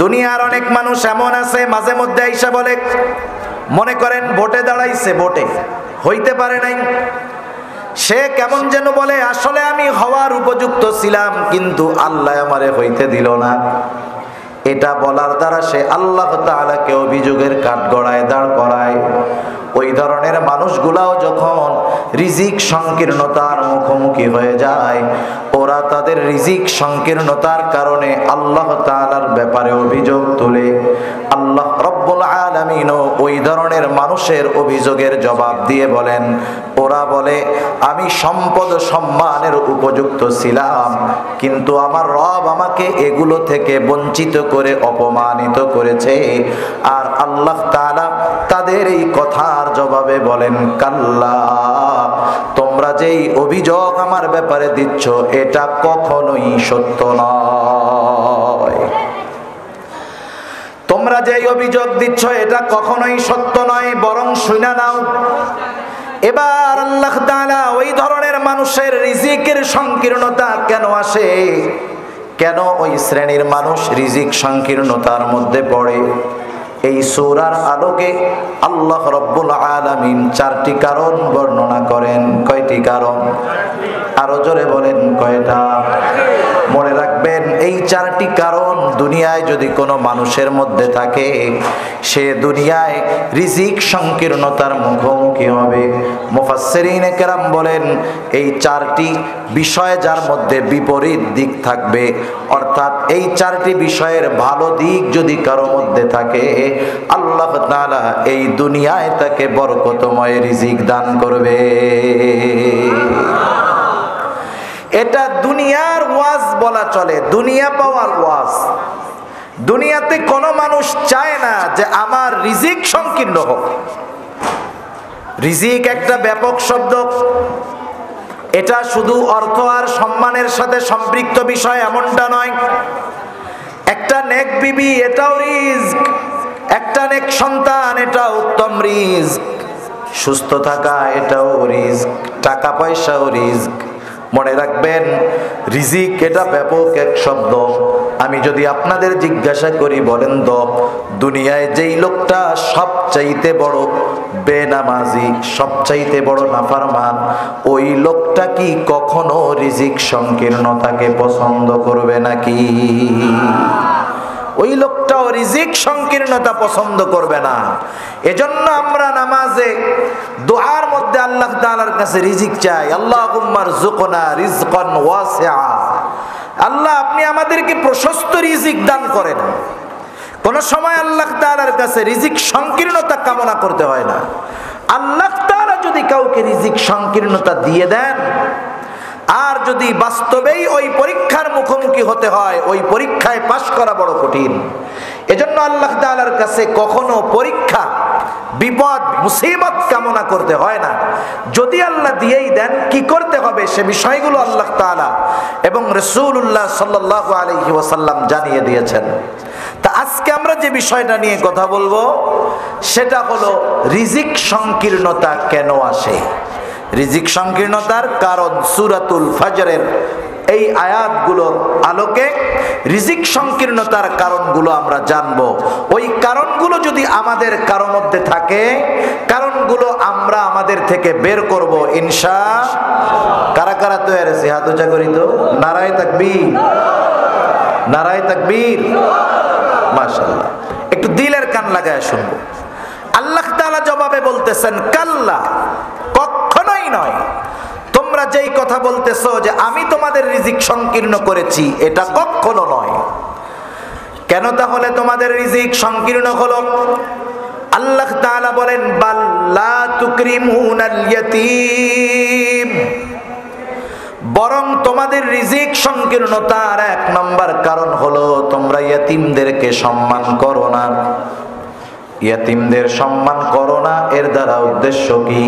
দুনিয়ার অনেক মানুষ এমন আছে মাঝে মধ্যে আইসা বলে, মনে করেন ভোটে দাঁড়াইছে, ভোটে হইতে পারে নাই, সে কেমন যেন বলে আসলে আমি হওয়ার উপযুক্ত ছিলাম কিন্তু আল্লাহ আমারে হইতে দিল না। এটা বলার দ্বারা সে আল্লাহ তাআলাকে অভিযোগের কাঠগড়ায় দাঁড় করায়। ওই ধরনের মানুষগুলাও যখন রিজিক সংকীর্ণতার মুখোমুখি হয়ে যায়, ওরা তাদের রিজিক সংকীর্ণতার কারণে আল্লাহ তাআলার ব্যাপারে অভিযোগ তোলে। আল্লাহ রব্বুল আলামিনও ওই ধরনের মানুষের অভিযোগের জবাব দিয়ে বলেন, ওরা বলে আমি সম্পদ সম্মানের উপযুক্ত ছিলাম কিন্তু আমার রব আমাকে এগুলো থেকে বঞ্চিত করে অপমানিত করেছে। আর আল্লাহ তাআলা তাদের এই কথার জবাবে বলেন, কাল্লা, তোমরা যেই অভিযোগ আমার ব্যাপারে দিচ্ছ এটা কখনোই সত্য নয়। তোমরা যেই অভিযোগ দিচ্ছ এটা কখনোই সত্য নয়, বরং শুনে নাও। এবার আল্লাহ তাআলা ওই ধরনের মানুষের রিজিকের সংকীর্ণতা কেন আসে, কেন ওই শ্রেণীর মানুষ রিজিক সংকীর্ণতার মধ্যে পড়ে, এই সূরার আলোকে আল্লাহ রব্বুল আলামিন 4টি কারণ বর্ণনা করেন। কয়টি কারণ? আরো জোরে বলেন, কয়টা? মনে রাখবেন, এই 4টি কারণ দুনিয়ায় যদি কোনো মানুষের মধ্যে থাকে, সে দুনিয়ায় রিজিক সংকীর্ণতার মুখোমুখি হবে। মুফাসসিরিনে কেরাম বলেন, এই 4টি বিষয় যার মধ্যে বিপরীত দিক থাকবে, অর্থাৎ এই 4টি বিষয়ের ভালো দিক যদি কারো মধ্যে থাকে, আল্লাহ তাআলা এই দুনিয়ায় তাকে বরকতময় রিজিক দান করবে। এটা দুনিয়ার ওয়াজ বলা চলে, দুনিয়া পাওয়ার ওয়াজ। দুনিয়াতে কোনো মানুষ চায় না যে আমার রিজিক সংকীর্ণ হোক। রিজিক একটা ব্যাপক শব্দ, এটা শুধু অর্থ আর সম্মানের সাথে সম্পৃক্ত বিষয় এমনটা নয়। একটা নেক বিবি এটাও রিজক, একটা নেক সন্তান এটাও উত্তম রিজক, সুস্থ থাকা এটাও রিজক, টাকা পয়সাও রিজক। মনে রাখবেন, রিজিক এটা ব্যাপক এক শব্দ। আমি যদি আপনাদের জিজ্ঞাসা করি, বলেন তো দুনিয়ায় যেই লোকটা সবচাইতে বড় বেনামাজি, সবচাইতে বড় নাফরমান, ওই লোকটা কি কখনো রিজিক সংকীর্ণতাকে পছন্দ করবে নাকি? ওই লোকটাও রিজিক সংকীর্ণতা পছন্দ করবে না। এজন্য আমরা নামাজে দুআর মধ্যে আল্লাহ তাআলার কাছে রিজিক চাই, আল্লাহুম্মা রযুকনা রিজকান ওয়াসিআ। আল্লাহ আপনি আমাদেরকে প্রশস্ত রিজিক দান করেন। কোন সময় আল্লাহ তাআলার কাছে রিজিক সংকীর্ণতা কামনা করতে হয় না। আল্লাহ তাআলা যদি কাউকে রিজিক সংকীর্ণতা দিয়ে দেন, আর যদি বাস্তবেই ওই পরীক্ষার মুখোমুখি হতে হয়, ওই পরীক্ষায় পাশ করা বড় কঠিন। এজন্য আল্লাহ তাআলার কাছে কখনো পরীক্ষা, বিপদ, মুসিবত কামনা করতে হয় না। যদি আল্লাহ দিয়েই দেন, কি করতে হবে সে বিষয়গুলো আল্লাহ তাআলা এবং রাসূলুল্লাহ সাল্লাল্লাহু আলাইহি ওয়াসাল্লাম জানিয়ে দিয়েছেন। তা আজকে আমরা যে বিষয়টা নিয়ে কথা বলবো সেটা হলো রিজিক সংকীর্ণতা কেন আসে। রিজিক সংকীর্ণতার কারণ সূরাতুল ফজরের এই আয়াতগুলোর আলোকে রিজিক সংকীর্ণতার কারণগুলো আমরা জানবো। ওই কারণগুলো যদি আমাদের কারো মধ্যে থাকে, কারণগুলো আমরা আমাদের থেকে বের করব ইনশাআল্লাহ। কারা কারা তৈরি আছে? হাত উঁচা করি তো। নারায়ে তাকবীর, নারায়ে তাকবীর। মাশাআল্লাহ, একটু দিলের কান লাগায় শুনবো। আল্লাহ তাআলা জবাবে বলতেছেন, কাল্লা, কখনোই নয়। তোমরা যেই কথা বলতেছো যে আমি তোমাদের রিজিক সংকীর্ণ করেছি, এটা কখনো নয়। কেন তাহলে তোমাদের রিজিক সংকীর্ণ হলো? আল্লাহ তাআলা বলেন, বাল লা তুকরিমুনাল ইয়াতীম, বরং তোমাদের রিজিক সংকীর্ণতার 1 নম্বর কারণ হলো তোমরা ইয়াতীমদেরকে সম্মান করো না। ইয়াতীমদের সম্মান করো না, এর দ্বারা উদ্দেশ্য কি?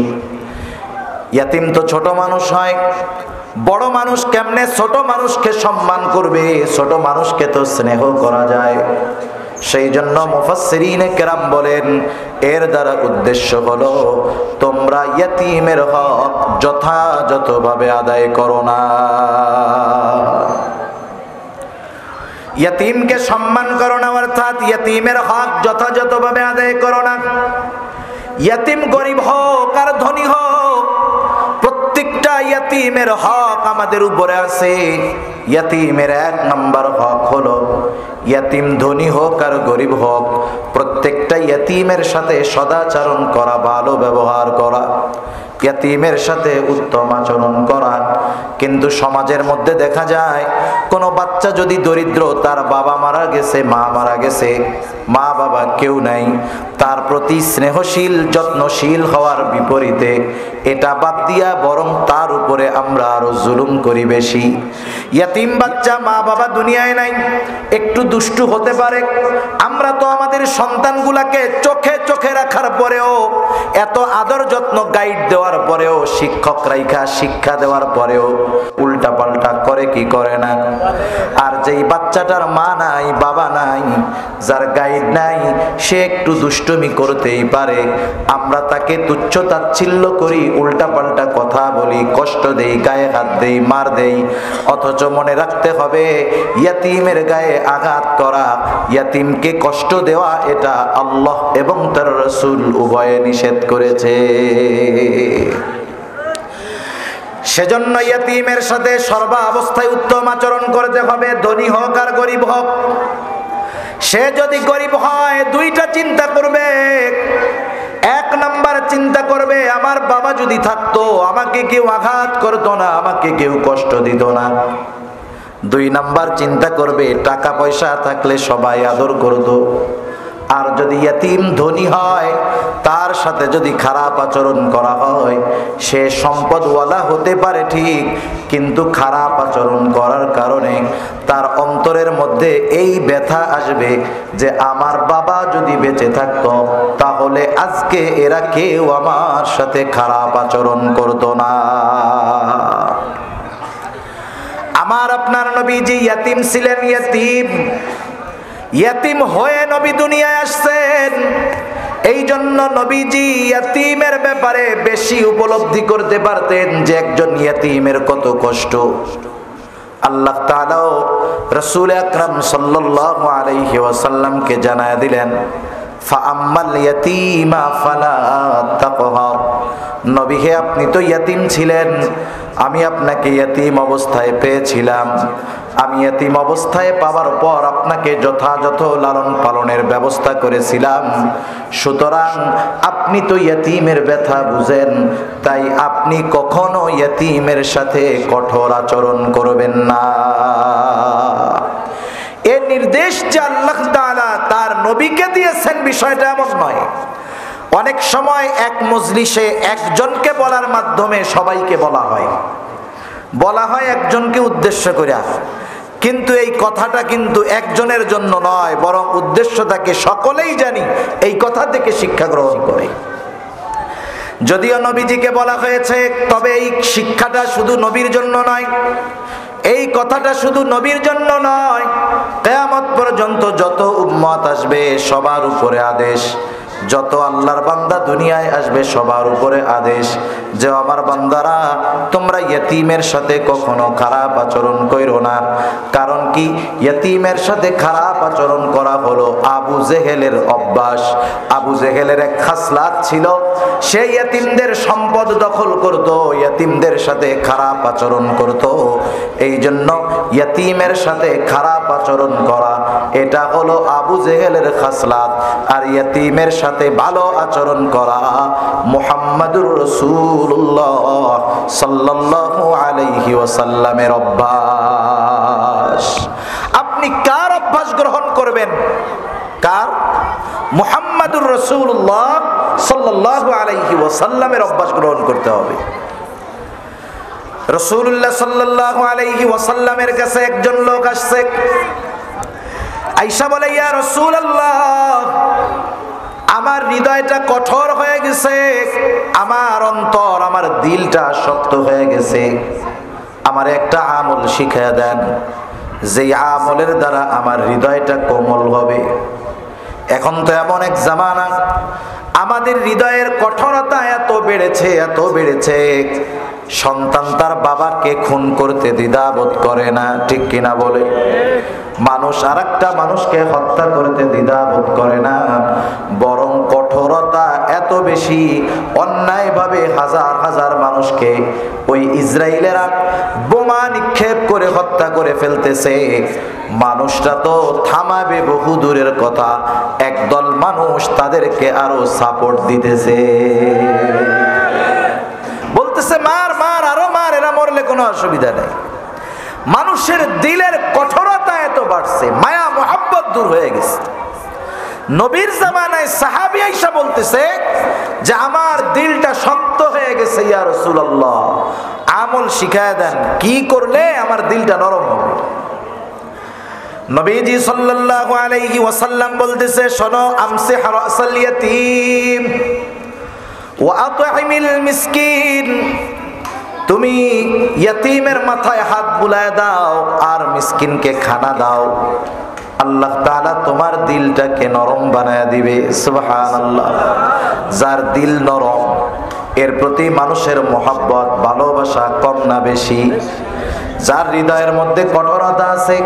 ইয়াতীম তো ছোট মানুষ হয়, বড় মানুষ কেমনে ছোট মানুষকে সম্মান করবে? ছোট মানুষকে তো স্নেহ করা যায়। সেই জন্য মুফাসসিরিনে কেরাম বলেন, এর দ্বারা উদ্দেশ্য হলো তোমরা ইয়াতীমের হক যথাযথভাবে আদায় করো না। ইয়াতীমকে সম্মান করো না অর্থাৎ ইয়াতিমের হক যথাযথভাবে আদায় করো না। ইয়াতিম গরিব হোক আর ধনী হোক, প্রত্যেকটা ইয়াতিমের হক আমাদের উপরে আছে। ইয়াতিমের 1 নম্বর হক হলো, ইয়াতিম ধনী হোক আর গরিব হোক, প্রত্যেকটা ইয়াতিমের সাথে সদাচরণ করা, ভালো ব্যবহার করা, ইয়াতিমের সাথে উত্তম আচরণ করা। কিন্তু সমাজের মধ্যে দেখা যায় কোনো বাচ্চা যদি দরিদ্র, তার বাবা মারা গেছে, মা মারা গেছে, মা বাবা কেউ নাই, তার প্রতি স্নেহশীল যত্নশীল হওয়ার বিপরীতে এটা বাদ দিয়া বরং তার উপরে আমরা আরো জুলুম করি বেশি। ইয়াতিম বাচ্চা, মা বাবা দুনিয়ায় নাই, একটু দুষ্টু হতে পারে, আমরা তো আমাদের সন্তানগুলাকে চোখে চোখে রাখার পরেও, এত আদর যত্ন গাইড দেওয়ার পরেও, শিক্ষক রাইখা শিক্ষা দেওয়ার পরেও উল্টা পাল্টা করে কি করে না? আর যেই বাচ্চাটার মা নাই, বাবা নাই, যার গাইড নাই, সে একটু দুষ্টুমি করতেই পারে, আমরা তাকে তুচ্ছ তাচ্ছিল্য করি, উল্টা পাল্টা কথা বলি, কষ্ট দেই, গায়ে হাত দেই, মার দেই। অথচ মনে রাখতে হবে, ইয়াতিমের গায়ে আঘাত করা, ইয়াতিমকে কষ্ট দেওয়া, এটা আল্লাহ এবং তার রাসূল উভয়ে নিষেধ করেছে। সেজন্য ইয়াতিমের সাথে সর্বাবস্থায় উত্তম আচরণ করতে হবে, ধনী হোক আর গরিব হোক। সে যদি গরিব হয়, 2টা চিন্তা করবে। 1 নাম্বার চিন্তা করবে, আমার বাবা যদি থাকতো আমাকে কেউ আঘাত করতো না, আমাকে কেউ কষ্ট দিত না। 2 নাম্বার চিন্তা করবে, টাকা পয়সা থাকলে সবাই আদর করতো। আর যদি ইয়াতিম ধনী হয়, তার সাথে যদি খারাপ আচরণ করা হয়, সে সম্পদওয়ালা হতে পারে ঠিক, কিন্তু খারাপ আচরণ করার কারণে তার অন্তরের মধ্যে এই ব্যথা আসবে যে আমার বাবা যদি বেঁচে থাকতো তাহলে আজকে এরা কেউ আমার সাথে খারাপ আচরণ করতো না। আমার আপনার নবীজি ইয়াতিম ছিলেন। ইয়াতিম হয়ে নবী দুনিয়ায় আসছেন। এই জন্য নবীজি ইয়াতিমের ব্যাপারে বেশি উপলব্ধি করতে পারতেন যে একজন ইয়াতিমের কত কষ্ট। আল্লাহ তাআলা রাসূল আকরাম সাল্লাল্লাহু আলাইহি ওয়াসাল্লামকে জানায় দিলেন, ফাআম্মাল ইয়াতীমা ফালা তাকহার। নবী হে, আপনি তো ইয়াতিম ছিলেন, আমি আপনাকে ইয়াতিম অবস্থায় পেয়েছিলাম। আমি ইয়াতিম অবস্থায় পাওয়ার পর আপনাকে যথাযথ লালন পালনের ব্যবস্থা করেছিলাম। সুতরাং আপনি তো ইয়াতিমের ব্যথা বুঝেন, তাই আপনি কখনো ইয়াতিমের সাথে কঠোর আচরণ করবেন না। এই নির্দেশ যে আল্লাহ তাআলা তার নবীকে দিয়েছেন, বিষয়টা এমন নয়। অনেক সময় এক মজলিসে একজনকে বলার মাধ্যমে সবাইকে বলা হয় একজনকে উদ্দেশ্য করে, কিন্তু এই কথাটা কিন্তু একজনের জন্য নয়, বরং উদ্দেশ্য থাকে সকলেই জানি এই কথা থেকে শিক্ষা গ্রহণ করে। যদিও নবীজিকে বলা হয়েছে, তবে এই শিক্ষাটা শুধু নবীর জন্য নয়, এই কথাটা শুধু নবীর জন্য নয়, কিয়ামত পর্যন্ত যত উম্মত আসবে সবার উপরে আদেশ, যত আল্লাহর বান্দা দুনিয়ায় আসবে সবার উপরে আদেশ যে আমার বান্দারা তোমরা ইয়েতিমের সাথে কখনো খারাপ আচরণ কইরো না। কারণ কি, ইয়েতিমের সাথে খারাপ আচরণ করা হলো আবু জেহেলের অভ্যাস। আবু জেহেলের এক খাসলাত ছিল, সে ইয়েতিমদের সম্পদ দখল করত, ইয়েতিমদের সাথে খারাপ আচরণ করত। এই জন্য ইয়েতিমের সাথে খারাপ আচরণ করা এটা হলো আবু জেহেলের খাসলাত। আর ইয়েতিমের সাথে ভালো আচরণ করা মুহাম্মাদুর রাসূলুল্লাহ সাল্লাল্লাহু আলাইহি ওয়াসাল্লামের অভ্যাস। আপনি কার অভ্যাস গ্রহণ করবেন? কার? মুহাম্মাদুর রাসূলুল্লাহ সাল্লাল্লাহু আলাইহি ওয়াসাল্লামের অভ্যাস গ্রহণ করতে হবে। রাসূলুল্লাহ সাল্লাল্লাহু আলাইহি ওয়াসাল্লামের কাছে একজন লোক আসছে, আয়েশা বলে, ইয়া রাসূলুল্লাহ, আমার হৃদয়টা কঠোর হয়ে গেছে, আমার অন্তর, আমার দিলটা শক্ত হয়ে গেছে, আমার একটা আমল শিখিয়ে দেন, যে আমলের দ্বারা আমার হৃদয়টা কোমল হবে। এখন তো এমন এক জামানা, আমাদের হৃদয়ের কঠোরতা এত বেড়েছে, সন্তান তার বাবাকে খুন করতে দ্বিধাবোধ করে না, ঠিক কিনা বলে? মানুষ আরেকটা মানুষকে হত্যা করতে দ্বিধাবোধ করে না, বরং কঠোরতা এত বেশি, অন্যায়ভাবে হাজার হাজার মানুষকে ওই ইসরায়েলেরা বোমা নিক্ষেপ করে হত্যা করে ফেলতেছে। মানুষটা তো থামাবে বহু দূরের কথা, একদল মানুষ তাদেরকে আরো সাপোর্ট দিতেছে, বলতেছে মার মার আরো মার, এরা মরলে কোনো অসুবিধা নেই। মানুষের দিলের কঠোরতা এত বাড়ছে, মায়া মোহাব্বত দূর হয়ে গেছে। নবীর জামানায় সাহাবী আয়েশা বলতেছে যে আমার দিলটা শক্ত হয়ে গেছে, ইয়া রাসূলুল্লাহ আমল শিখায় দেন, কি করলে আমার দিলটা নরম হবে? নবীজি সাল্লাল্লাহু আলাইহি ওয়াসাল্লাম বলতেছে, শোনো, আমসিহ রাসাল ইয়াতীম ওয়া আত'ইমিল মিসকিন, তুমি ইয়াতীমের মাথায় হাত বুলায় দাও আর মিসকিনকে খানা দাও, আল্লাহ তাআলা তোমার দিলটাকে নরম বানায় দিবে। সুবহানাল্লাহ। যার দিল নরম, এর প্রতি মানুষের মহব্বত ভালোবাসা কম না বেশি? যার হৃদয়ের মধ্যে কঠোরতা আছে,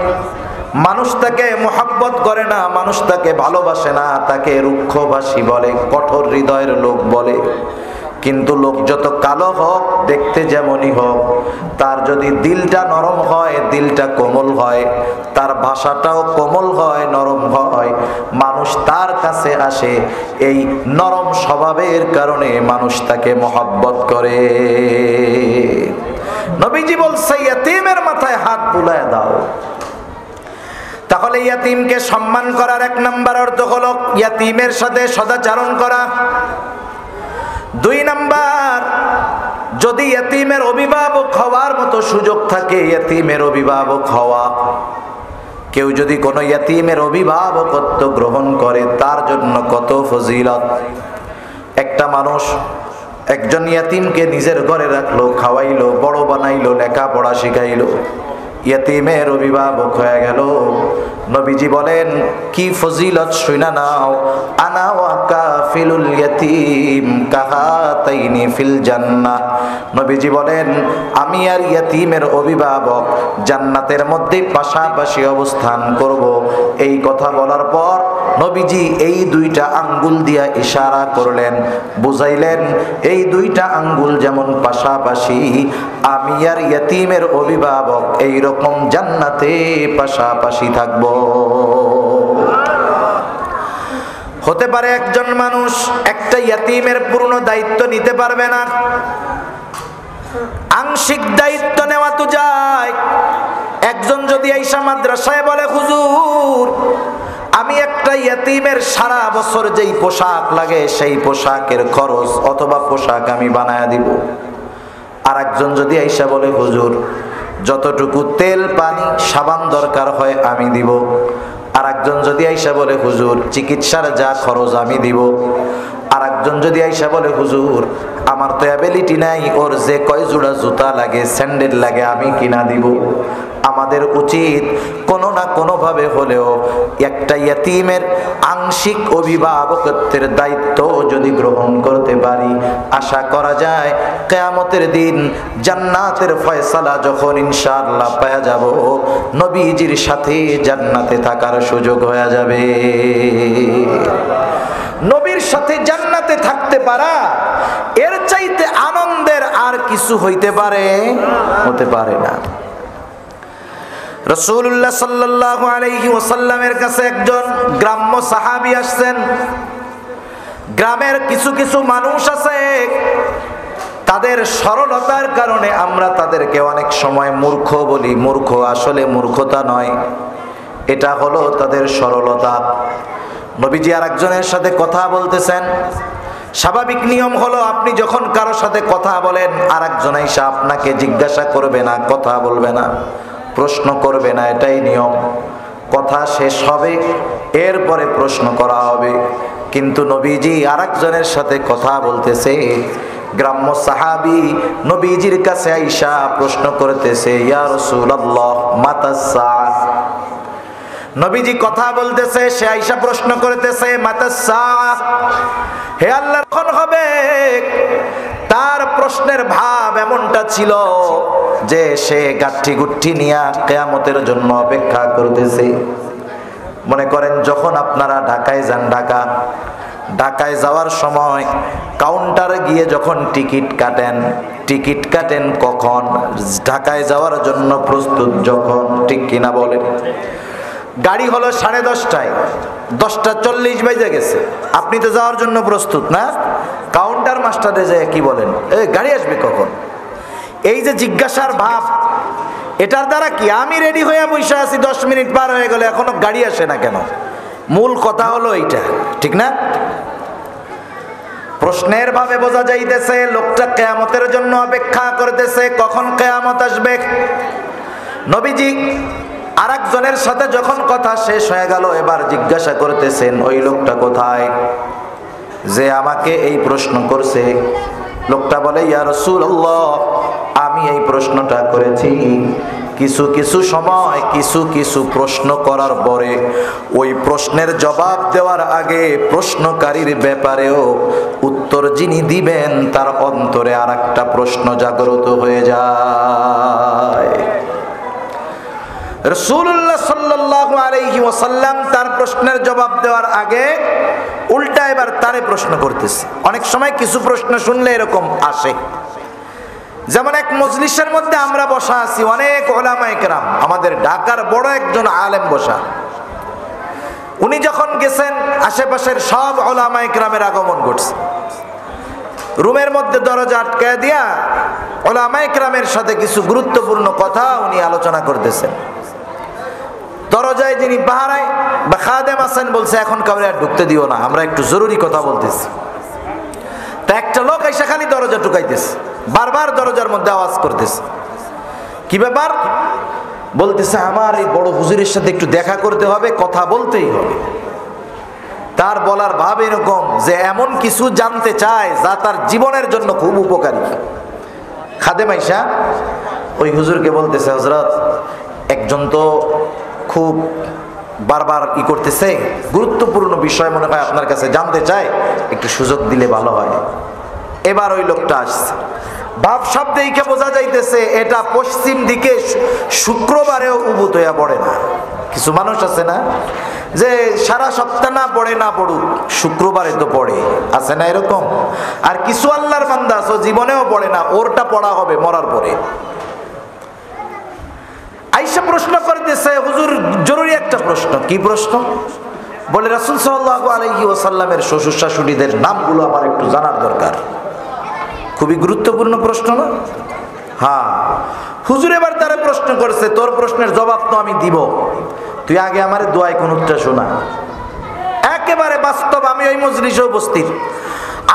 মানুষ তাকে মহব্বত করে না, মানুষ তাকে ভালোবাসে না, তাকে রুক্ষভাষী বলে, কঠোর হৃদয়ের লোক বলে। কিন্তু লোক যত কালো হোক, দেখতে যেমনই হোক, তার যদি দিলটা নরম হয়, দিলটা কোমল হয়, তার ভাষাটাও কোমল হয়, নরম হয়, মানুষ তার কাছে আসে। এই নরম স্বভাবের কারণে মানুষ তাকে মহব্বত করে। নবীজি বলছে, ইয়াতীমের মাথায় হাত বুলায় দাও। তাহলে ইয়াতীমকে সম্মান করার এক নাম্বার অর্থ হলো ইয়াতীমের সাথে সদাচরণ করা। 2 নাম্বার, যদি ইয়াতীমের অভিভাবক হওয়ার মতো সুযোগ থাকে, ইয়াতীমের অভিভাবক হওয়া। কেউ যদি কোনো ইয়াতীমের অভিভাবকত্ব গ্রহণ করে, তার জন্য কত ফজিলত। একটা মানুষ একজন ইয়াতীমকে নিজের ঘরে রাখলো, খাওয়াইলো, বড় বানাইলো, লেখাপড়া শিখাইলো, ইয়াতীমের অভিভাবক হয়ে গেল। নবীজি বলেন, কি ফজিলত শুনা নাও, আনা ওয়া কাফিলুল ইয়াতীম কাহাতাইনি ফিল জান্নাহ। নবীজি বলেন, আমি আর ইয়াতীমের অভিভাবক জান্নাতের মধ্যে পাশাপাশি অবস্থান করব। এই কথা বলার পর নবীজি এই 2টা আঙ্গুল দিয়া ইশারা করলেন, বুঝাইলেন এই 2টা আঙ্গুল যেমন পাশাপাশি, আমি আর ইয়াতীমের অভিভাবক এই রকম জান্নাতে পাশাপাশি থাকব। হতে পারে একজন মানুষ একটা ইয়াতীমের পূর্ণ দায়িত্ব নিতে পারবে না, আংশিক দায়িত্ব নেওয়া তো যায়। একজন যদি আইসা মাদ্রাসায় বলে, হুজুর আমি একটা ইয়াতীমের সারা বছর যেই পোশাক লাগে সেই পোশাকের খরচ অথবা পোশাক আমি বানায়া দিব। আর একজন যদি আইসা বলে, হুজুর যতটুকু তেল পানি সাবান দরকার হয় আমি দিব। আর একজন যদি আইসা বলে, হুজুর চিকিৎসার যা খরচ আমি দিব। আর একজন যদি আইসা বলে, হুজুর আমার তো অ্যাবিলিটি নাই, ওর যে কয় জোড়া জুতা লাগে, স্যান্ডেল লাগে আমি কিনা দিব। আমাদের উচিত কোনো না কোনো ভাবে হলেও একটা ইয়াতীমের আংশিক অভিভাবকত্বের দায়িত্ব যদি গ্রহণ করতে পারি, আশা করা যায় কিয়ামতের দিন জান্নাতের ফয়সালা যখন ইনশাআল্লাহ পাওয়া যাব, নবীজির সাথে জান্নাতে থাকার সুযোগ হয়ে যাবে। নবীর সাথে জান্নাতে থাকতে পারা এর চাইতে আনন্দের আর কিছু হতে পারে না। রাসূলুল্লাহ সাল্লাল্লাহু আলাইহি ওয়াসাল্লামের কাছে একজন গ্রাম্য সাহাবী আসছেন। গ্রামের কিছু কিছু মানুষ আছে, তাদের সরলতার কারণে আমরা তাদেরকে অনেক সময় মূর্খ বলি। মূর্খ আসলে মূর্খতা নয়, এটা হলো তাদের সরলতা। নবীজি আর একজনের সাথে কথা বলতেছেন। স্বাভাবিক নিয়ম হলো আপনি যখন কারো সাথে কথা বলেন, আর একজন এসে আপনাকে জিজ্ঞাসা করবে না, কথা বলবে না, প্রশ্ন করবে না, এটাই নিয়ম। কথা শেষ হবে, এরপরে প্রশ্ন করা হবে। কিন্তু নবীজি আর একজনের সাথে কথা বলতেছে। গ্রাম্য সাহাবী নবীজির কাছে আইসা প্রশ্ন করতেছে, ইয়া রাসূলুল্লাহ মাতাস সাআহ। নবীজি কথা বলতেছে, সে আইসা প্রশ্ন করতেছে মাতাস সাআহ, হে আল্লাহ কখন হবে? তার প্রশ্নের ভাব এমনটা ছিল যে সে গাঠি গুঠি নিয়ে কিয়ামতের জন্য অপেক্ষা করতেছে। মনে করেন যখন আপনারা ঢাকায় যান, ঢাকায় যাওয়ার সময় কাউন্টারে গিয়ে যখন টিকিট কাটেন কখন? ঢাকায় যাওয়ার জন্য প্রস্তুত যখন, ঠিক কিনা বলেন? গাড়ি হলো 10:30টায়, 10:40 বেজে গেছে, আপনি তো যাওয়ার জন্য প্রস্তুত না? কাউন্টার মাস্টারে যায় কি বলেন, গাড়ি আসবে কখন? এই যে জিজ্ঞাসার ভাব, এটার দ্বারা কি আমি রেডি হয়ে বসে আছি, 10 মিনিট পার হয়ে গেলে এখনো গাড়ি আসে না কেন? মূল কথা হলো এইটা, ঠিক না? প্রশ্নের ভাবে বোঝা যাইতেছে লোকটা কিয়ামতের জন্য অপেক্ষা করতেছে, কখন কিয়ামত আসবে। নবীজি আরেকজনের সাথে যখন কথা শেষ হয়ে গেল, এবার জিজ্ঞাসা করতেছেন ওই লোকটা কোথায় যে আমাকে এই প্রশ্ন করছে? লোকটা বলে, ইয়া রাসূলুল্লাহ, আমি এই প্রশ্নটা করেছি। কিছু সময় কিছু প্রশ্ন করার পরে ওই প্রশ্নের জবাব দেওয়ার আগে প্রশ্নকারীর ব্যাপারেও উত্তর যিনি দিবেন তার অন্তরে আরেকটা প্রশ্ন জাগ্রত হয়ে যায়। রাসূলুল্লাহ সাল্লাল্লাহু আলাইহি ওয়াসাল্লাম তার প্রশ্নের জবাব দেওয়ার আগে উল্টা এবার তারে প্রশ্ন করতেছে। অনেক সময় কিছু প্রশ্ন শুনলে এরকম আসে, যেমন এক মজলিসের মধ্যে আমরা বসা আছি, অনেক উলামায়ে কেরাম, আমাদের ঢাকার বড় একজন আলেম বসা। উনি যখন গেছেন আশেপাশের সব উলামায়ে কেরামের আগমন ঘটছে। রুমের মধ্যে দরজা আটকায় দিয়া উলামায়ে কেরামের সাথে কিছু গুরুত্বপূর্ণ কথা উনি আলোচনা করতেছেন। দরজায় যিনি পাহারায় বা খাদেম আছেন বলছে, এখন কাউরে আর ঢুকতে দিও না, আমরা একটু জরুরি কথা বলতেছি। তা একটা লোক এসে খালি দরজা টুকাইতেছে, বারবার দরজার মধ্যে আওয়াজ করতেছে। কি ব্যাপার? বলতেছে, আমার এই বড় হুজুরের সাথে একটু দেখা করতে হবে, কথা বলতেই হবে। তার বলার ভাব এরকম যে এমন কিছু জানতে চায় যা তার জীবনের জন্য খুব উপকারী। খাদেম আইসা ওই হুজুরকে বলতেছে, হযরত, একজন তো খুব বারবার করতেছে, গুরুত্বপূর্ণ বিষয় মনে হয় আপনার কাছে জানতে চায়, একটু সুযোগ দিলে ভালো হয়। এবার ওই লোকটা আসছে, ভাব শব্দে এইকে বোঝা যাইতেছে এটা পশ্চিম দিকে শুক্রবারেও উবুত হইয়া পড়ে না। কিছু মানুষ আছে না যে সারা সপ্তাহ না পড়ুক, শুক্রবারে তো পড়ে, আছে না এরকম? আর কিছু আল্লাহর বান্দা আছে জীবনেও পড়ে না, ওরটা পড়া হবে মরার পরে। আয়েশা প্রশ্ন করতেছে, হুজুর জরুরি একটা প্রশ্ন। কি প্রশ্ন? বলে, রাসূল সাল্লাল্লাহু আলাইহি ওয়াসাল্লামের শ্বশুর শাশুড়িদের নামগুলো আমার একটু জানার দরকার। খুবই গুরুত্বপূর্ণ প্রশ্ন না? হ্যাঁ। হুজুর এবার তারা প্রশ্ন করছে, তোর প্রশ্নের জবাব তো আমি দিব, তুই আগে আমার দোয়ায় কুনুতটা শোনা। একেবারে বাস্তব, আমি ওই মজলিসে উপস্থিত,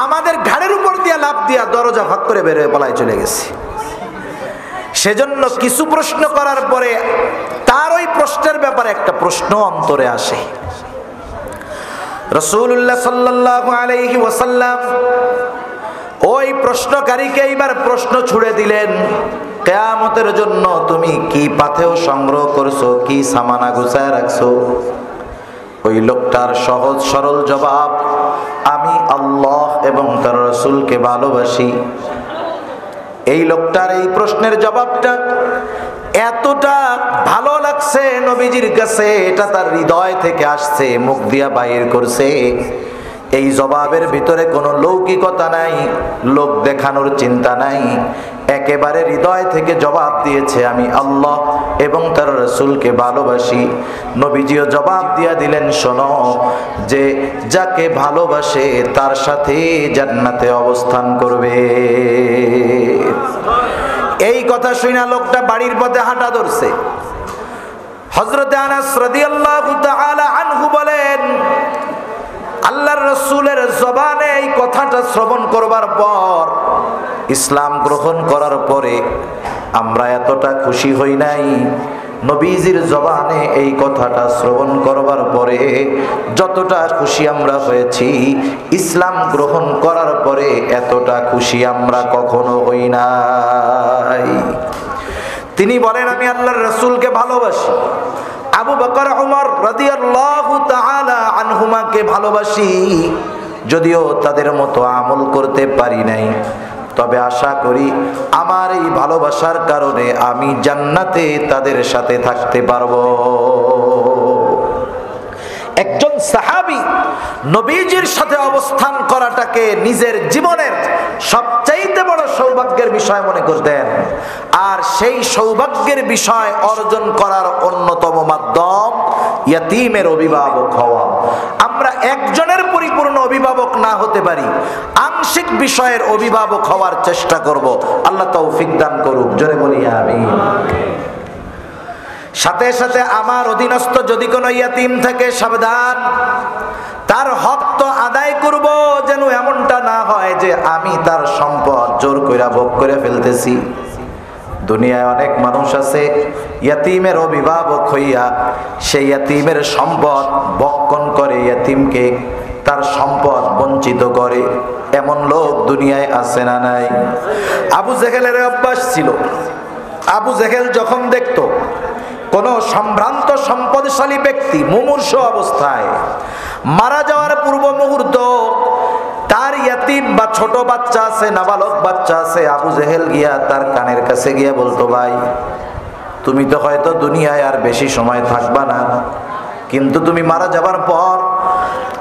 আমাদের ঘাড়ের উপর দিয়া লাফ দিয়া দরজা ফাঁক করে বের হয়ে পালায় চলে গেছি। সেজন্য কিছু প্রশ্ন করার পরে তার ওই প্রশ্নের ব্যাপারে একটা প্রশ্ন অন্তরে আসে। রাসূলুল্লাহ সাল্লাল্লাহু আলাইহি ওয়াসাল্লাম ওই প্রশ্নকারীকে এইবার প্রশ্ন ছুড়ে দিলেন, কিয়ামতের জন্য তুমি কি পাথেয় সংগ্রহ করছো, কি সামানা গুছায় রাখছো? ওই লোকটার সহজ সরল জবাব, আমি আল্লাহ এবং তার রাসূলকে ভালোবাসি। এই লোকটার এই প্রশ্নের জবাবটা এতটা ভালো লাগছে নবীজির কাছে, এটা তার হৃদয় থেকে আসছে, মুখ দিয়া বাইর করছে। এই জবাবের ভিতরে কোনো লৌকিকতা নাই, লোক দেখানোর চিন্তা নাই, একেবারে হৃদয় থেকে জবাব দিয়েছে, আমি আল্লাহ এবং তার রাসূলকে ভালোবাসি। নবীজিও জবাব দিয়া দিলেন, শোনো, যে যাকে ভালোবাসে তার সাথে জান্নাতে অবস্থান করবে। এই কথা শুনে লোকটা বাড়ির পথে হাঁটা ধরছে। হযরত আনাস রাদিয়াল্লাহু তাআলা আনহু বলেন, আল্লাহর রাসূলের জবানে এই কথাটা শ্রবণ করবার পর, ইসলাম গ্রহণ করার পরে আমরা এতটা খুশি হই নাই নবীজির জবানে এই কথাটা শ্রবণ করবার পরে যতটা খুশি আমরা হয়েছি ইসলাম গ্রহণ করার পরে এতটা খুশি আমরা কখনো হই নাই। তিনি বলেন, আমি আল্লাহর রাসূলকে ভালোবাসি, আবু বকর ওমর রাদিয়াল্লাহু তাআলা আনহুমাকে ভালোবাসি, যদিও তাদের মতো আমল করতে পারি নাই, তবে আশা করি আমার এই ভালোবাসার কারণে আমি জান্নাতে তাদের সাথে থাকতে পারবো। একজন সাহাবী নবীজির সাথে অবস্থান করাটাকে নিজের জীবনের সবচাইতে বড় সৌভাগ্যের বিষয় মনে করতেন, আর সেই সৌভাগ্যের বিষয় অর্জন করার অন্যতম মাধ্যম ইয়াতীমের অভিভাবক হওয়া। আমরা একজনের পরিপূর্ণ অভিভাবক না হতে পারি, আংশিক বিষয়ের অভিভাবক হওয়ার চেষ্টা করব। আল্লাহ তৌফিক দান করুক, জোরে বলি আমিন। সাথে সাথে আমার অধীনস্থ যদি কোনো ইয়াতীম থাকে, সাবধান, তার হক তো আদায় করব, যেন এমনটা না হয় যে আমি তার সম্পদ জোর কইরা ভোগ করে ফেলতেছি। দুনিয়ায় অনেক মানুষ আছে ইয়াতীমের অভিভাবক হইয়া সেই ইয়াতীমের সম্পদ ভক্ষণ করে, ইয়াতীমকে তার সম্পদ বঞ্চিত করে। এমন লোক দুনিয়ায় আছে না নাই? আবু জেহেলের অভ্যাস ছিল। আবু জেহেল যখন দেখতো কোন সম্ভ্রান্ত সম্পদশালী ব্যক্তি মুমূর্ষ অবস্থায় মারা যাওয়ার পূর্ব মুহূর্ত তার ইয়াতীম বা ছোট বাচ্চা আছে, নাবালক বাচ্চা আছে, আবু জেহেল গিয়া তার কানের কাছে গিয়া বলতো, ভাই তুমি তো হয়তো দুনিয়ায় আর বেশি সময় থাকবা না, কিন্তু তুমি মারা যাবার পর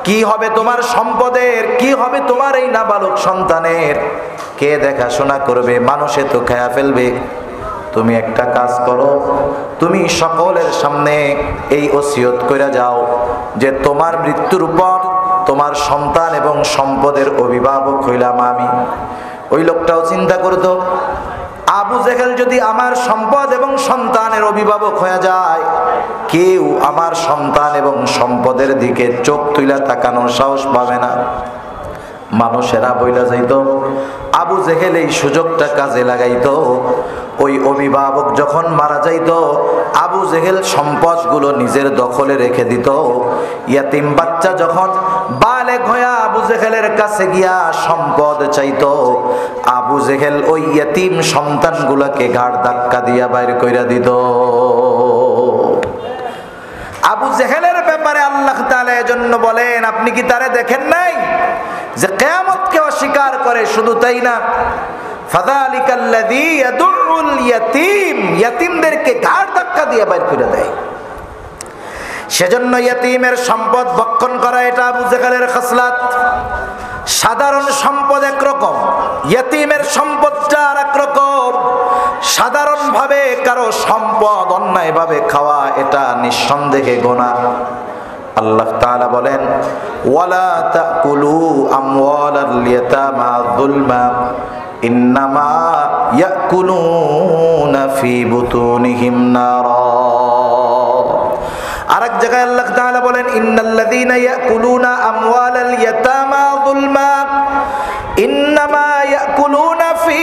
কি হবে তোমার সম্পদের, কি হবে তোমার এই নাবালক সন্তানের, কে দেখাশোনা করবে? মানুষে তো খেয়া ফেলবে। তুমি একটা কাজ করো, তুমি সকলের সামনে এই ওসিয়ত কইরা যাও যে তোমার মৃত্যুর পর তোমার সন্তান এবং সম্পদের অভিভাবক হইলাম আমি। ওই লোকটাও চিন্তা করতো, আবু জেহেল যদি আমার সম্পদ এবং সন্তানের অভিভাবক হয়ে যায়, কেউ আমার সন্তান এবং সম্পদের দিকে চোখ তুইলা তাকানোর সাহস পাবে না। মানুষেরা বইলা যাইতো, আবু জেহেল এই সুযোগটা কাজে লাগাইতো। ওই অভিভাবক যখন মারা যাইতো, আবু জেহেল সম্পদগুলো নিজের দখলে রেখে দিত। ইয়াতীম বাচ্চা যখন বালেগ হইয়া আবু জেহেলের কাছে গিয়া সম্পদ চাইতো, আবু জেহেল ওই ইয়াতীম সন্তানগুলোকে ঘাড় ধাক্কা দিয়া বাইর কইরা দিত। আবু জেহেলের ব্যাপারে আল্লাহ তাআলা এজন্য বলেন, আপনি কি তারে দেখেন নাই যে কিয়ামতকে অস্বীকার করে? শুধু তাই না, ফাযালিকাল্লাযী ইয়াদুল ইয়াতীম, ইয়াতীমদেরকে ঘাড় ধাক্কা দিয়ে বাইর করে দেয়। সেজন্য ইয়াতীমের সম্পদ ভক্ষণ করা এটা আবু জেহেলের খাসলাত। সাধারণ সম্পদ একরকম, ইয়াতীমের সম্পদটা আর একরকম। সাধারণভাবে কারো সম্পদ অন্যায়ভাবে খাওয়া এটা নিঃসন্দেহে গুনাহ। আল্লাহ তাআলা বলেন, ওয়ালা তাকুলু আমওয়ালাল ইয়াতামা যুলমা ইন্নামা ইয়াকুলুনা ফি বুতুনিহিম নারা। আরেক জায়গায় আল্লাহ তাআলা বলেন, ইন্নাল্লাযীনা ইয়াকুলুনা আমওয়ালাল ইয়াতামা যুলমা ইন্নামা ইয়াকুলুনা ফি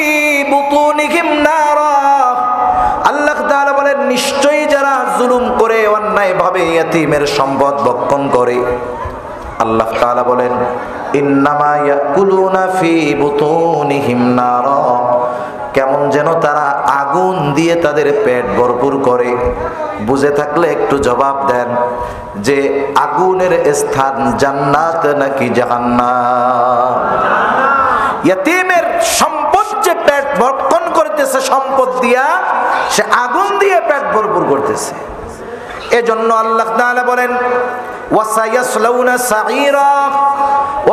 বুতুনিহিম নারা। আল্লাহ তাআলা বলেন, নিশ্চয়ই যারা জুলুম করে অন্যায়ভাবে ইয়াতীমের সম্পদ ভক্ষণ করে, আল্লাহ তাআলা বলেন, ইন্নামা ইয়াকুলুনা ফি বুতুনিহিম নারা, কেমন যেন তারা আগুন দিয়ে তাদের পেট ভরপুর করে। বুঝে থাকলে একটু জবাব দেন যে আগুনের স্থান জান্নাত নাকি জাহান্নাম? ইয়াতীমের সম্পদ যে পেট ভক্ষণ করতেছে সম্পদ দিয়া, সে আগুন দিয়ে পেট ভরপুর করতেছে। এজন্য আল্লাহ তাআলা বলেন, ওয়াসায়াসলাউনা সাঈরা,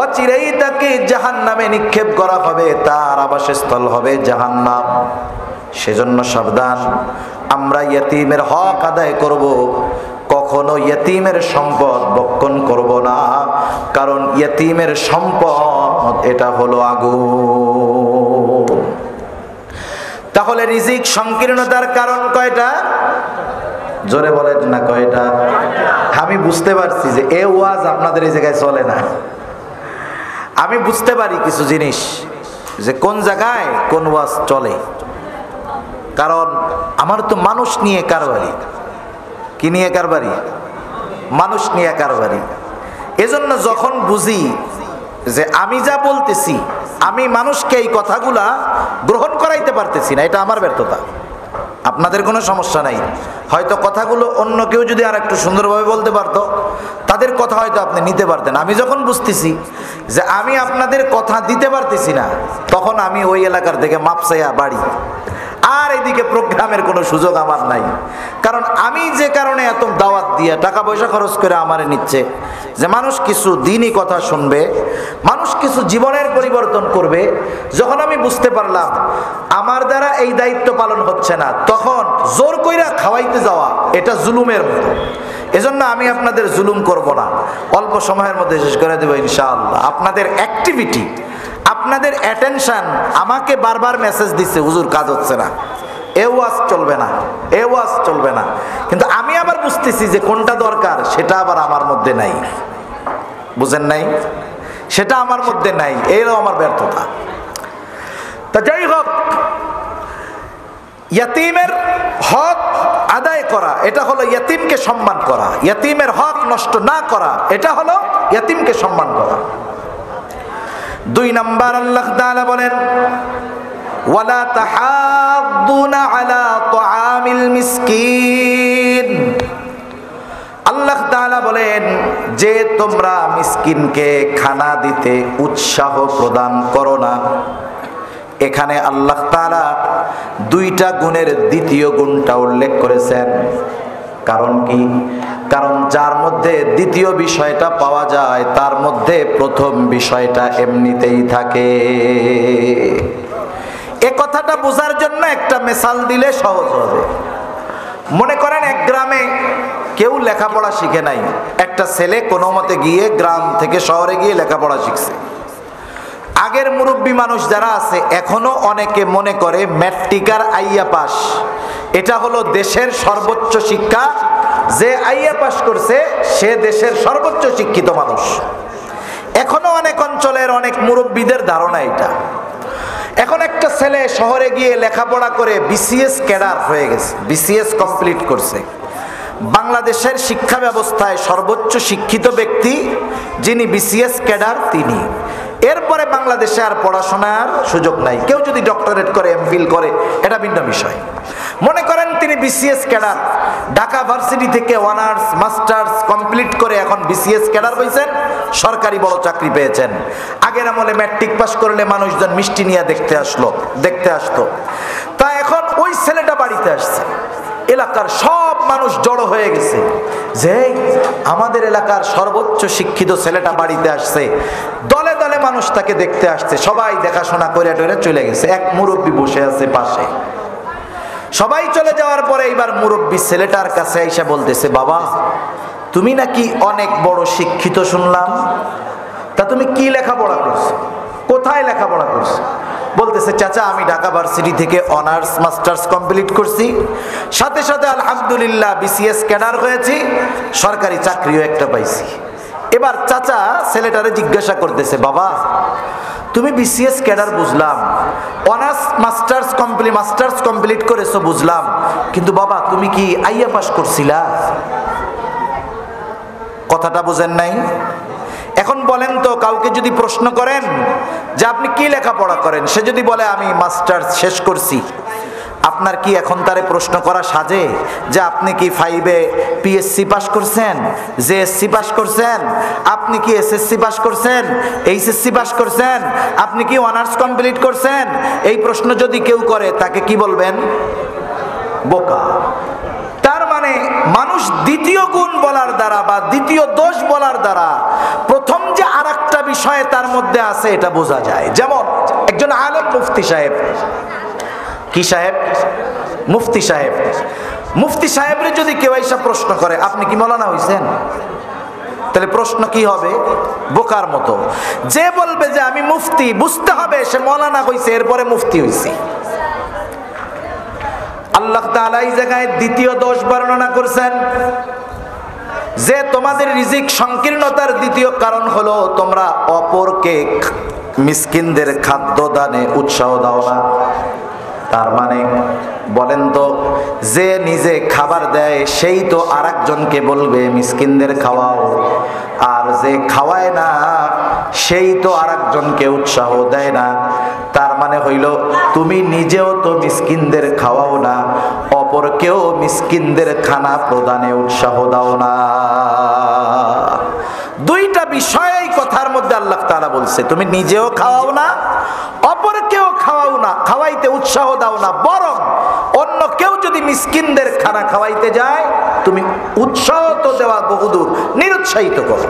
অচিরেই তাকে জাহান্নামে নিক্ষেপ করা হবে, তার আবাসস্থল হবে জাহান্নাম। সেজন্য সাবধান, আমরা ইয়াতীমের হক আদায় করব, কখনো ইয়াতীমের সম্পদ ভক্ষণ করব না, কারণ ইয়াতীমের সম্পদ এটা হলো আগুন। তাহলে রিজিক সংকীর্ণতার কারণ কয়টা? জোরে বলেন না কয়টা? আমি বুঝতে পারছি যে এ ওয়াজ আপনাদের এই জায়গায় চলে না। আমি বুঝতে পারি কিছু জিনিস যে কোন জায়গায় কোন ওয়াজ চলে, কারণ আমার তো মানুষ নিয়ে কারবারি। কি নিয়ে কারবারি? মানুষ নিয়ে কারবারি। এজন্য যখন বুঝি যে আমি যা বলতেছি আমি মানুষকে এই কথাগুলা গ্রহণ করাইতে পারতেছি না, এটা আমার ব্যর্থতা। আপনাদের কোনো সমস্যা নাই, হয়তো কথাগুলো অন্য কেউ যদি আর একটু সুন্দরভাবে বলতে পারতো, তাদের কথা হয়তো আপনি নিতে পারতেন। আমি যখন বুঝতেছি যে আমি আপনাদের কথা দিতে পারতেছি না, তখন আমি ওই এলাকার থেকে মাপ চাইয়া বাড়ি, আর এদিকে প্রোগ্রামের কোনো সুযোগ আমার নাই। কারণ আমি যে কারণে এত দাওয়াত দিয়ে টাকা পয়সা খরচ করে আমারে নিচ্ছে, যে মানুষ কিছু দিনই কথা শুনবে, মানুষ কিছু জীবনের পরিবর্তন করবে, যখন আমি বুঝতে পারলাম আমার দ্বারা এই দায়িত্ব পালন হচ্ছে না, তখন জোর কইরা খাওয়াইতে যাওয়া এটা জুলুমের মতো। এজন্য আমি আপনাদের জুলুম করব না, অল্প সময়ের মধ্যে শেষ করে দেবো ইনশাআল্লাহ। আপনাদের অ্যাক্টিভিটি, আপনাদের অ্যাটেনশন আমাকে বারবার মেসেজ দিচ্ছে, হুজুর কাজ হচ্ছে না, এ ওয়াজ চলবে না, এ ওয়াজ চলবে না। কিন্তু আমি আবার বুঝতেছি যে কোনটা দরকার সেটা আবার আমার মধ্যে নাই। বুঝেন নাই? সেটা আমার মধ্যে নাই, এরও আমার ব্যর্থতা। তা যাই হোক, ইয়াতিমের হক আদায় করা এটা হলো ইয়াতিমকে সম্মান করা, ইয়াতিমের হক নষ্ট না করা এটা হলো ইয়াতিমকে সম্মান করা। 2 নাম্বার আল্লাহ তাআলা বলেন ওয়ালা তাহাদ্দুনা আলা তুআমিল মিসকিন। আল্লাহ তাআলা বলেন যে তোমরা মিসকিনকে খানা দিতে উৎসাহ প্রদান করো না। এখানে আল্লাহ তাআলা 2টা গুণের দ্বিতীয় গুণটা উল্লেখ করেছেন। কারণ কি? কারণ যার মধ্যে দ্বিতীয় বিষয়টা পাওয়া যায় তার মধ্যে প্রথম বিষয়টা এমনিতেই থাকে। এ কথাটা বোঝার জন্য একটা মিসাল দিলে সহজ হবে। মনে করেন এক গ্রামে কেউ লেখাপড়া শিখে নাই, একটা ছেলে কোনো মতে গিয়ে গ্রাম থেকে শহরে গিয়ে লেখাপড়া শিখছে। আগের মুরব্বী মানুষ যারা আছে এখনো অনেকে মনে করে ম্যাট্রিক আর আইয়া পাস এটা হলো দেশের সর্বোচ্চ শিক্ষা, যে আইয়া পাস করছে সে দেশের সর্বোচ্চ শিক্ষিত মানুষ। এখনো অনেক অঞ্চলের অনেক মুরব্বীদের ধারণা এটা। এখন একটা ছেলে শহরে গিয়ে লেখাপড়া করে বিসিএস ক্যাডার হয়ে গেছে, বিসিএস কমপ্লিট করছে। বাংলাদেশের শিক্ষা ব্যবস্থায় সর্বোচ্চ শিক্ষিত ব্যক্তি যিনি বিসিএস ক্যাডার তিনি। এরপরে বাংলাদেশে আর পড়াশোনার সুযোগ নাই। কেউ যদি ডক্টরেট করে, এমফিল করে, এটা ভিন্ন বিষয়। মনে করেন তিনি বিসিএস ক্যাডার, ঢাকা ভার্সিটি থেকে অনার্স মাস্টার্স কমপ্লিট করে এখন বিসিএস ক্যাডার হয়েছেন, সরকারি বড় চাকরি পেয়েছেন। আগের আমলে ম্যাট্রিক পাস করলে মানুষজন মিষ্টি নিয়ে দেখতে আসতো। তা এখন ওই ছেলেটা বাড়িতে আসছে, এলাকার সব মানুষ জড়ো হয়ে গেছে যে আমাদের এলাকার সর্বোচ্চ শিক্ষিত ছেলেটা বাড়িতে আসছে। দলে দলে মানুষ তাকে দেখতে আসছে, সবাই দেখাশোনা করে টরে চলে গেছে। এক মুরব্বী বসে আছে পাশে। সবাই চলে যাওয়ার পরে এবার মুরব্বী ছেলেটার কাছে এসে বলতেছে, বাবা তুমি নাকি অনেক বড় শিক্ষিত শুনলাম, তা তুমি কি লেখাপড়া করছো, কোথায় লেখাপড়া করছো? বলতেছে, চাচা আমি ঢাকা ভার্সিটি থেকে অনার্স মাস্টার্স কমপ্লিট করছি, সাথে সাথে আলহামদুলিল্লাহ বিসিএস ক্যাডার হয়েছি, সরকারি চাকরিও একটা পাইছি। এবার চাচা ছেলেটারে জিজ্ঞাসা করতেছে, বাবা তুমি বিসিএস ক্যাডার বুঝলাম, অনার্স মাস্টার্স কমপ্লিট করেছো বুঝলাম, কিন্তু বাবা তুমি কি আইয়া পাস করছিলা? কথাটা বুঝেন নাই? এখন বলেন তো, কাউকে যদি প্রশ্ন করেন যে আপনি কি লেখাপড়া করেন, সে যদি বলে আমি মাস্টার্স শেষ করছি, আপনার কি এখন তারে প্রশ্ন করা সাজে যে আপনি কি 5-এ পিএসসি পাস করছেন, জেএসসি পাস করছেন, আপনি কি এসএসসি পাস করছেন, এইচএসসি পাস করছেন, আপনি কি অনার্স কমপ্লিট করছেন? এই প্রশ্ন যদি কেউ করে তাকে কি বলবেন? বোকা। তার মানে মানুষ দ্বিতীয় গুণ বলার দ্বারা বা দ্বিতীয় দোষ বলার দ্বারা প্রথম যে আরেকটা বিষয় তার মধ্যে আছে এটা বোঝা যায়। যেমন একজন আলেম মুফতি সাহেব, কি সাহেব? মুফতি সাহেব। মুফতি সাহেবরে যদি কেউ এসে প্রশ্ন করে আপনি কি মৌলানা হইছেন, তাহলে প্রশ্ন কি হবে? বোকার মতো। যে বলবে যে আমি মুফতি, বুঝতে হবে সে মৌলানা হইছে, এরপরে মুফতি হইছে। আল্লাহ তাআলা এই জায়গায় দ্বিতীয় দোষ বর্ণনা করছেন যে তোমাদের রিজিক সংকীর্ণতার দ্বিতীয় কারণ হলো তোমরা অপরকে মিসকিনদের খাদ্য দানে উৎসাহ দাও না। তার মানে বলেন তো, যে নিজে খাবার দেয় সেই তো আরেকজনকে বলবে মিসকিনদের খাওয়াও, আর যে খাওয়ায় না সেই তো আরেকজনকে উৎসাহ দেয় না। তার মানে হইল তুমি নিজেও তো মিসকিনদের খাওয়াও না, অপরকেও মিসকিনদের খানা প্রদানে উৎসাহ দাও না। দুইটা বিষয় এই কথার মধ্যে আল্লাহ তাআলা বলছে, তুমি নিজেও খাওয়াও না, অপরকেও খাওয়াও না, খাওয়াইতে উৎসাহ দাও না, বরং অন্য কেউ যদি মিসকিনদের খানা খাওয়াইতে যায় তুমি উৎসাহ তো দেওয়া বহুদূর, নিরুৎসাহিত করো।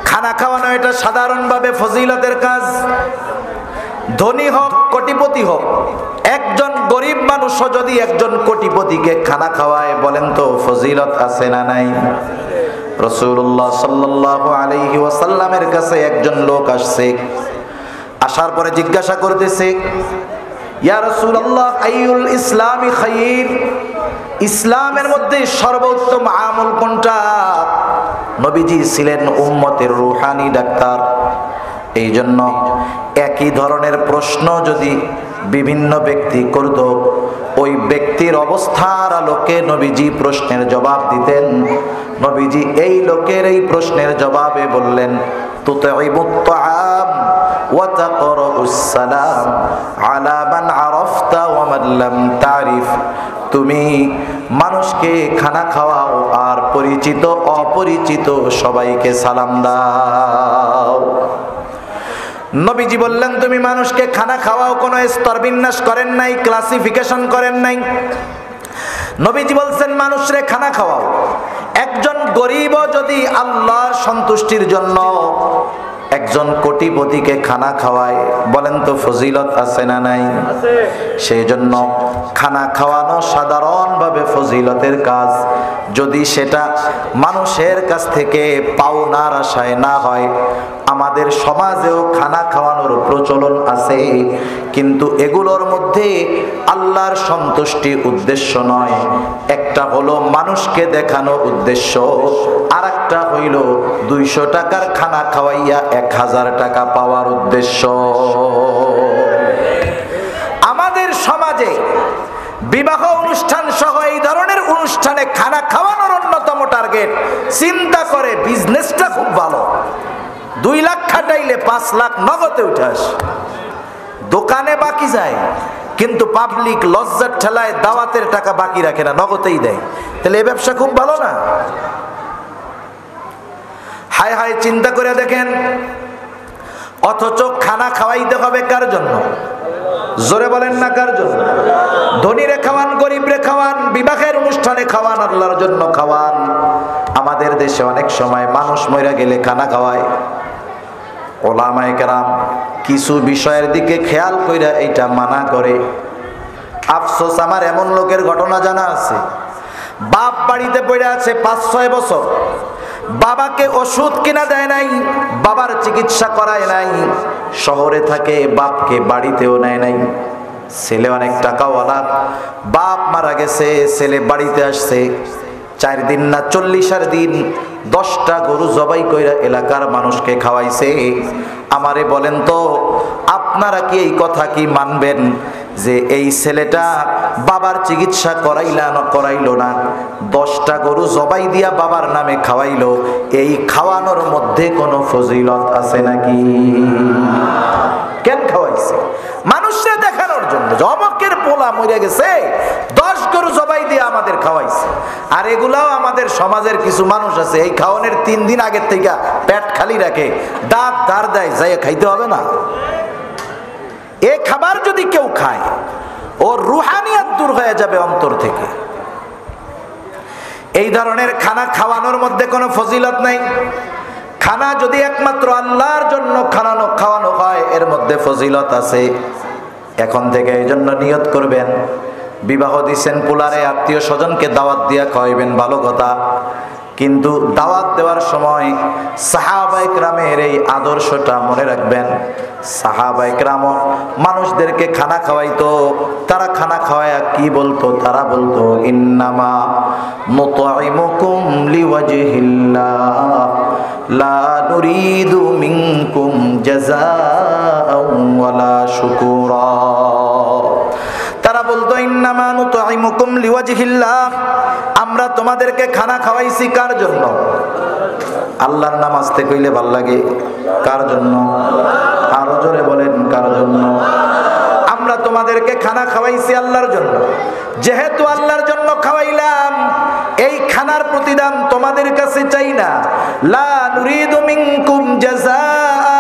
খানা খাওয়ানো এটা সাধারণভাবে ফজিলতের কাজ। ধনী হোক কোটিপতি হোক, একজন গরিব মানুষও যদি একজন কোটিপতিকে খানা খাওয়ায়, বলেন তো ফজিলত আছে না নাই? রাসূলুল্লাহ সাল্লাল্লাহু আলাইহি ওয়াসাল্লামের কাছে একজন লোক আসছে, আসার পরে জিজ্ঞাসা করতেছে, ইয়া রাসূলুল্লাহ আইয়ুল ইসলামি খায়র, ইসলামের মধ্যে সর্বোত্তম আমল কোনটা? নবীজি ছিলেন উম্মতের রূহানি ডাক্তার, এই জন্য একই ধরনের প্রশ্ন যদি বিভিন্ন ব্যক্তি করত, ওই ব্যক্তির অবস্থার আলোকে নবীজি প্রশ্নের জবাব দিতেন। নবীজি এই লোকের এই প্রশ্নের জবাবে বললেন, তুতঈমুত তাআম ওয়া তাকরাউস সালাম আলা মান আরাফতা ওয়া মান লাম তারিফ, তুমি মানুষকে খানা খাওয়াও আর পরিচিত অপরিচিত সবাইকে সালাম দাও। নবীজি বললেন, তুমি মানুষকে খানা খাওয়াও, কোনো স্তর বিন্যাস করেন নাই, ক্লাসিফিকেশন করেন নাই। নবীজি বলছেন মানুষরে খানা খাওয়াও। একজন গরিবও যদি আল্লাহর সন্তুষ্টির জন্য একজন কোটিপতিকে খানা খাওয়ায়, বলেন তো ফজিলত আছে না নাই? সেই জন্য খানা খাওয়ানো সাধারণভাবে ফজিলতের কাজ। যদি সেটা মানুষের কাছ থেকে পাওনার আশায় না হয়, আমাদের সমাজেও খানা খাওয়ানোর প্রচলন আছে, কিন্তু এগুলোর মধ্যে আল্লাহর সন্তুষ্টি উদ্দেশ্য নয়। একটা হলো মানুষকে দেখানো উদ্দেশ্য, আর একটা হইল 200 টাকার খানা খাওয়াইয়া 1000 টাকা পাওয়ার উদ্দেশ্য। আমাদের সমাজে বিবাহ অনুষ্ঠান সহ এই ধরনের অনুষ্ঠানে খানা খাওয়ানোর অন্যতম টার্গেট। চিন্তা করে বিজনেসটা খুব ভালো, 2 লাখ খাটাইলে 5 লাখ নগদে উঠে আসে। দোকানে বাকি যায়, কিন্তু পাবলিক লজ্জার ঠেলায় দাওয়াতের টাকা বাকি রাখে না, নগদেই দেয়। তাহলে এই ব্যবসা খুব ভালো না? হায় হায়, চিন্তা করে দেখেন। অথচ খানা খাওয়াইতে হবে কার জন্য? জোরে বলেন না কার জন্য? ধনীরে খাওয়ান, গরিবরে খাওয়ান, বিবাহের অনুষ্ঠানে খাওয়ান, আল্লাহর জন্য খাওয়ান। আমাদের দেশে অনেক সময় মানুষ মরে গেলে খানা খাওয়ায়। ওলামায়ে কেরাম কিছু বিষয়ের দিকে খেয়াল কইরা এইটা মানা করে। আফসোস, আমার এমন লোকের ঘটনা জানা আছে, বাপ বাড়িতে পড়ে আছে 5-6 বছর, বাবাকে ওষুধ কিনা দেয় নাই, বাবার চিকিৎসা করায় নাই, শহরে থাকে, বাপকে বাড়িতেও নেয় নাই। ছেলে অনেক টাকাওয়ালা, বাপ মারা গেছে, ছেলে বাড়িতে আসছে। 4 দিন না 40 দিন 10টা গরু জবাই কইরা এলাকার মানুষকে খাওয়াইছে। আমারে বলেন তো, আপনারা কি এই কথা কি মানবেন যে এই ছেলেটা বাবার চিকিৎসা করাইলো না, 10টা গরু জবাই দিয়া বাবার নামে খাওয়াইলো, এই খাওয়ানোর মধ্যে কোনো ফজিলত আছে নাকি? কেন খাওয়াইছে? মানুষকে দেখানোর জন্য, অমকের পোলা মরে গেছে, 10 গরু জবাই দিয়ে আমাদের খাওয়াইছে। আর এগুলাও আমাদের সমাজের কিছু মানুষ আছে, এই খাওয়ানোর 3 দিন আগের থেকে পেট খালি রাখে, দাঁত ধার দেয়, যাই খাইতে হবে না। এই খাবার যদি কেউ খায়, ওর রুহানিয়াত দূর হয়ে যাবে অন্তর থেকে। এই ধরনের খানা খাওয়ানোর মধ্যে কোনো ফজিলত নাই। খানা যদি একমাত্র আল্লাহর জন্য খাওয়ানো হয়, এর মধ্যে ফজিলত আছে। এখন থেকে এই জন্য নিয়ত করবেন, বিবাহ দিচ্ছেন পোলারে, আত্মীয় স্বজনকে দাওয়াত দিয়া খাওয়াইবেন, ভালো কথা। কিন্তু দাওয়াত দেওয়ার সময় সাহাবায়ে কেরামের এই আদর্শটা মনে রাখবেন। সাহাবায়ে কেরাম মানুষদেরকে খানা খাওয়াইতো। তারা খানা খাওয়ায়া কি বলতো? তারা বলতো, ইন্নামা নুতঈমুকুম লিওয়াজহিল্লাহ লা নুরিদু মিনকুম জাযাআও ওয়ালা শুকুরা। তারা বলতো, ইন্নামা নুতঈমুকুম লিওয়াজহিল্লাহ, আমরা তোমাদেরকে খানা খাওয়াইছি কার জন্য? আল্লাহর নাম আস্তে কইলে ভাল লাগে। কার জন্য? আরো জোরে বলেন, কার জন্য? আমরা তোমাদের তোমাদেরকে খানা খাওয়াইছি আল্লাহর জন্য, যেহেতু আল্লাহর জন্য খাওয়াইলাম এই খানার প্রতিদান তোমাদের কাছে চাই না। লা নুরিদু মিনকুম জাযাআ,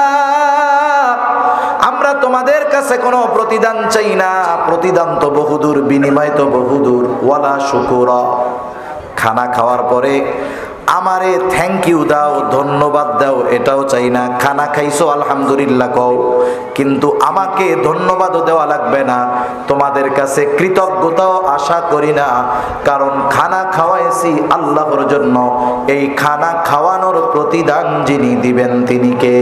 আমরা তোমাদের কাছে কোনো প্রতিদান চাই না, প্রতিদান তো বহুদূর, বিনিময় তো বহুদূর। ওয়ালা শুকুরা, খানা খাওয়ার পরে আমারে থ্যাংক ইউ দাও, ধন্যবাদ দাও, এটাও চাই না। খানা খাইছো আলহামদুলিল্লাহ কও, কিন্তু আমাকে ধন্যবাদও দেওয়া লাগবে না, তোমাদের কাছে কৃতজ্ঞতাও আশা করি না, কারণ খানা খাওয়াইছি আল্লাহর জন্য। এই খানা খাওয়ানোর প্রতিদান যিনি দিবেন তিনি কে?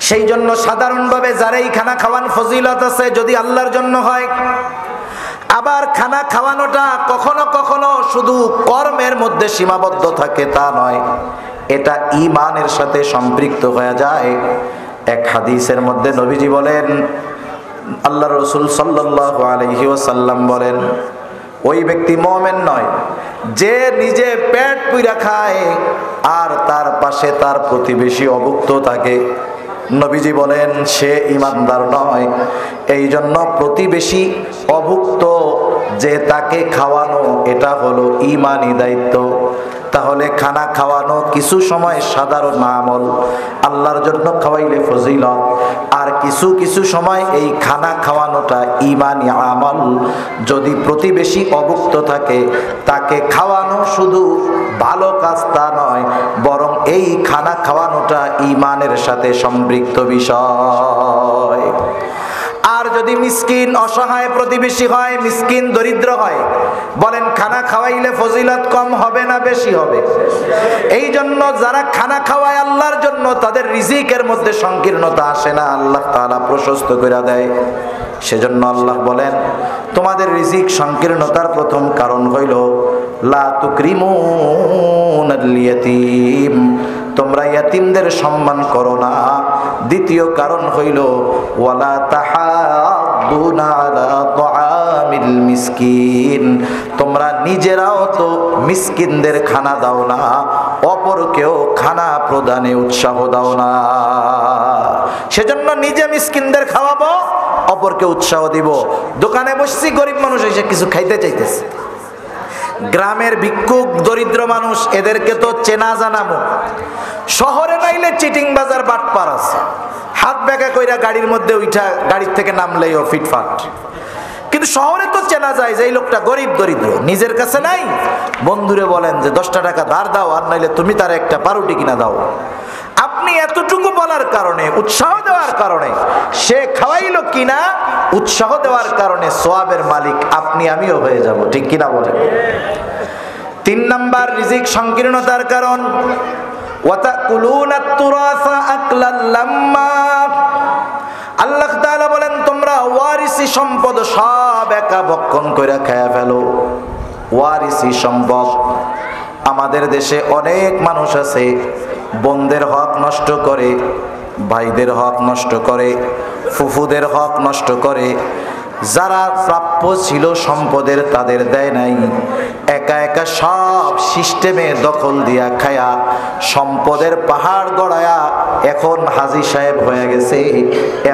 সেই জন্য সাধারণভাবে যারাই খানা খাওয়ান ফজিলত আছে যদি আল্লাহর জন্য হয়। আবার খানা খাওয়ানোটা কখনো কখনো শুধু কর্মের মধ্যে সীমাবদ্ধ থাকে তা নয়, এটা ঈমানের সাথে সম্পৃক্ত হয়ে যায়। এক হাদিসের মধ্যে নবীজি বলেন, আল্লাহ রাসূল সাল্লাল্লাহু আলাইহি ওয়াসাল্লাম বলেন, ওই ব্যক্তি মুমিন নয় যে নিজে পেট পুইরা খায় আর তার পাশে তার প্রতিবেশী অভুক্ত থাকে। নবীজি বলেন সে ঈমানদার নয়। এই জন্য প্রতিবেশী অভুক্ত যে তাকে খাওয়ানো এটা হলো ঈমানি দায়িত্ব। তাহলে খানা খাওয়ানো কিছু সময় সাধারণ আমল, আল্লাহর জন্য খাওয়াইলে ফজিলত, আর কিছু কিছু সময় এই খানা খাওয়ানোটা ঈমানি আমল। যদি প্রতিবেশী অভুক্ত থাকে তাকে খাওয়ানো শুধু ভালো কাজ তা নয়, বরং এই খানা খাওয়ানোটা ঈমানের সাথে সম্পৃক্ত বিষয়। আর যদি মিসকিন অসহায় প্রতিবেশী হয়, মিসকিন দরিদ্র হয়, বলেন খানা খাওয়াইলে ফজিলত কম হবে না বেশি হবে? এই জন্য যারা খানা খাওয়ায় আল্লাহর জন্য তাদের রিজিকের মধ্যে সংকীর্ণতা আসে না, আল্লাহ তাআলা প্রশস্ত করে দেয়। সেজন্য আল্লাহ বলেন তোমাদের রিজিক সংকীর্ণতার প্রথম কারণ হইল লা তুকরিমুনাল ইয়াতীম, তোমরা ইয়াতিমদের সম্মান করো না। দ্বিতীয় কারণ হইল ওয়ালা তাহাদ্দুনা আলা তুআমিল মিসকিন, তোমরা নিজেরাও তো মিসকিনদের খানা দাও না, অপরকেও খানা প্রদানে উৎসাহ দাও না। সেজন্য নিজে মিসকিনদের খাওয়াবো, অপরকে উৎসাহ দিব। দোকানে বসছি, গরিব মানুষ এসে কিছু খাইতে চাইতেছে, গ্রামের ভিক্ষুক দরিদ্র মানুষ, এদেরকে তো চেনা জানা মুখ। শহরে নাইলে চিটিং বাজার বাটপার আছে, হাত ব্যাগা কইরা গাড়ির মধ্যে উঠা গাড়ির থেকে নামলেও ফিটফাট। কিন্তু শহরে তো চেনা যায় যে এই লোকটা গরিব দরিদ্র, নিজের কাছে নাই, বন্ধুরে বলেন যে 10টা টাকা ধার দাও, আর নাইলে তুমি তার একটা পাউরুটি কিনা দাও। আপনি এতটুকু বলার কারণে, উৎসাহ দেওয়ার কারণে, সে খাওয়াইলো কিনা উৎসাহ দেওয়ার কারণে সওয়াবের মালিক আপনি আমিও হয়ে যাব, ঠিক কিনা বলেন? 3 নাম্বার রিজিক সংকীর্ণতার কারণ ওয়াতাকুলুনাত তুরাসা আকলাল লাম্মা, আল্লাহ তাআলা বলেন তোমরা ওয়ারিসি সম্পদ সব একা ভক্ষণ কইরা খায়া ফেলো। ওয়ারিসি সম্পদ, আমাদের দেশে অনেক মানুষ আছে বোনদের হক নষ্ট করে, ভাইদের হক নষ্ট করে, ফুফুদের হক নষ্ট করে। যারা প্রাপ্য ছিল সম্পদের তাদের দেয় নাই, একা একা সব সিস্টেমে দখল দিয়া খায়া সম্পদের পাহাড় গড়ায়া এখন হাজী সাহেব হয়ে গেছে।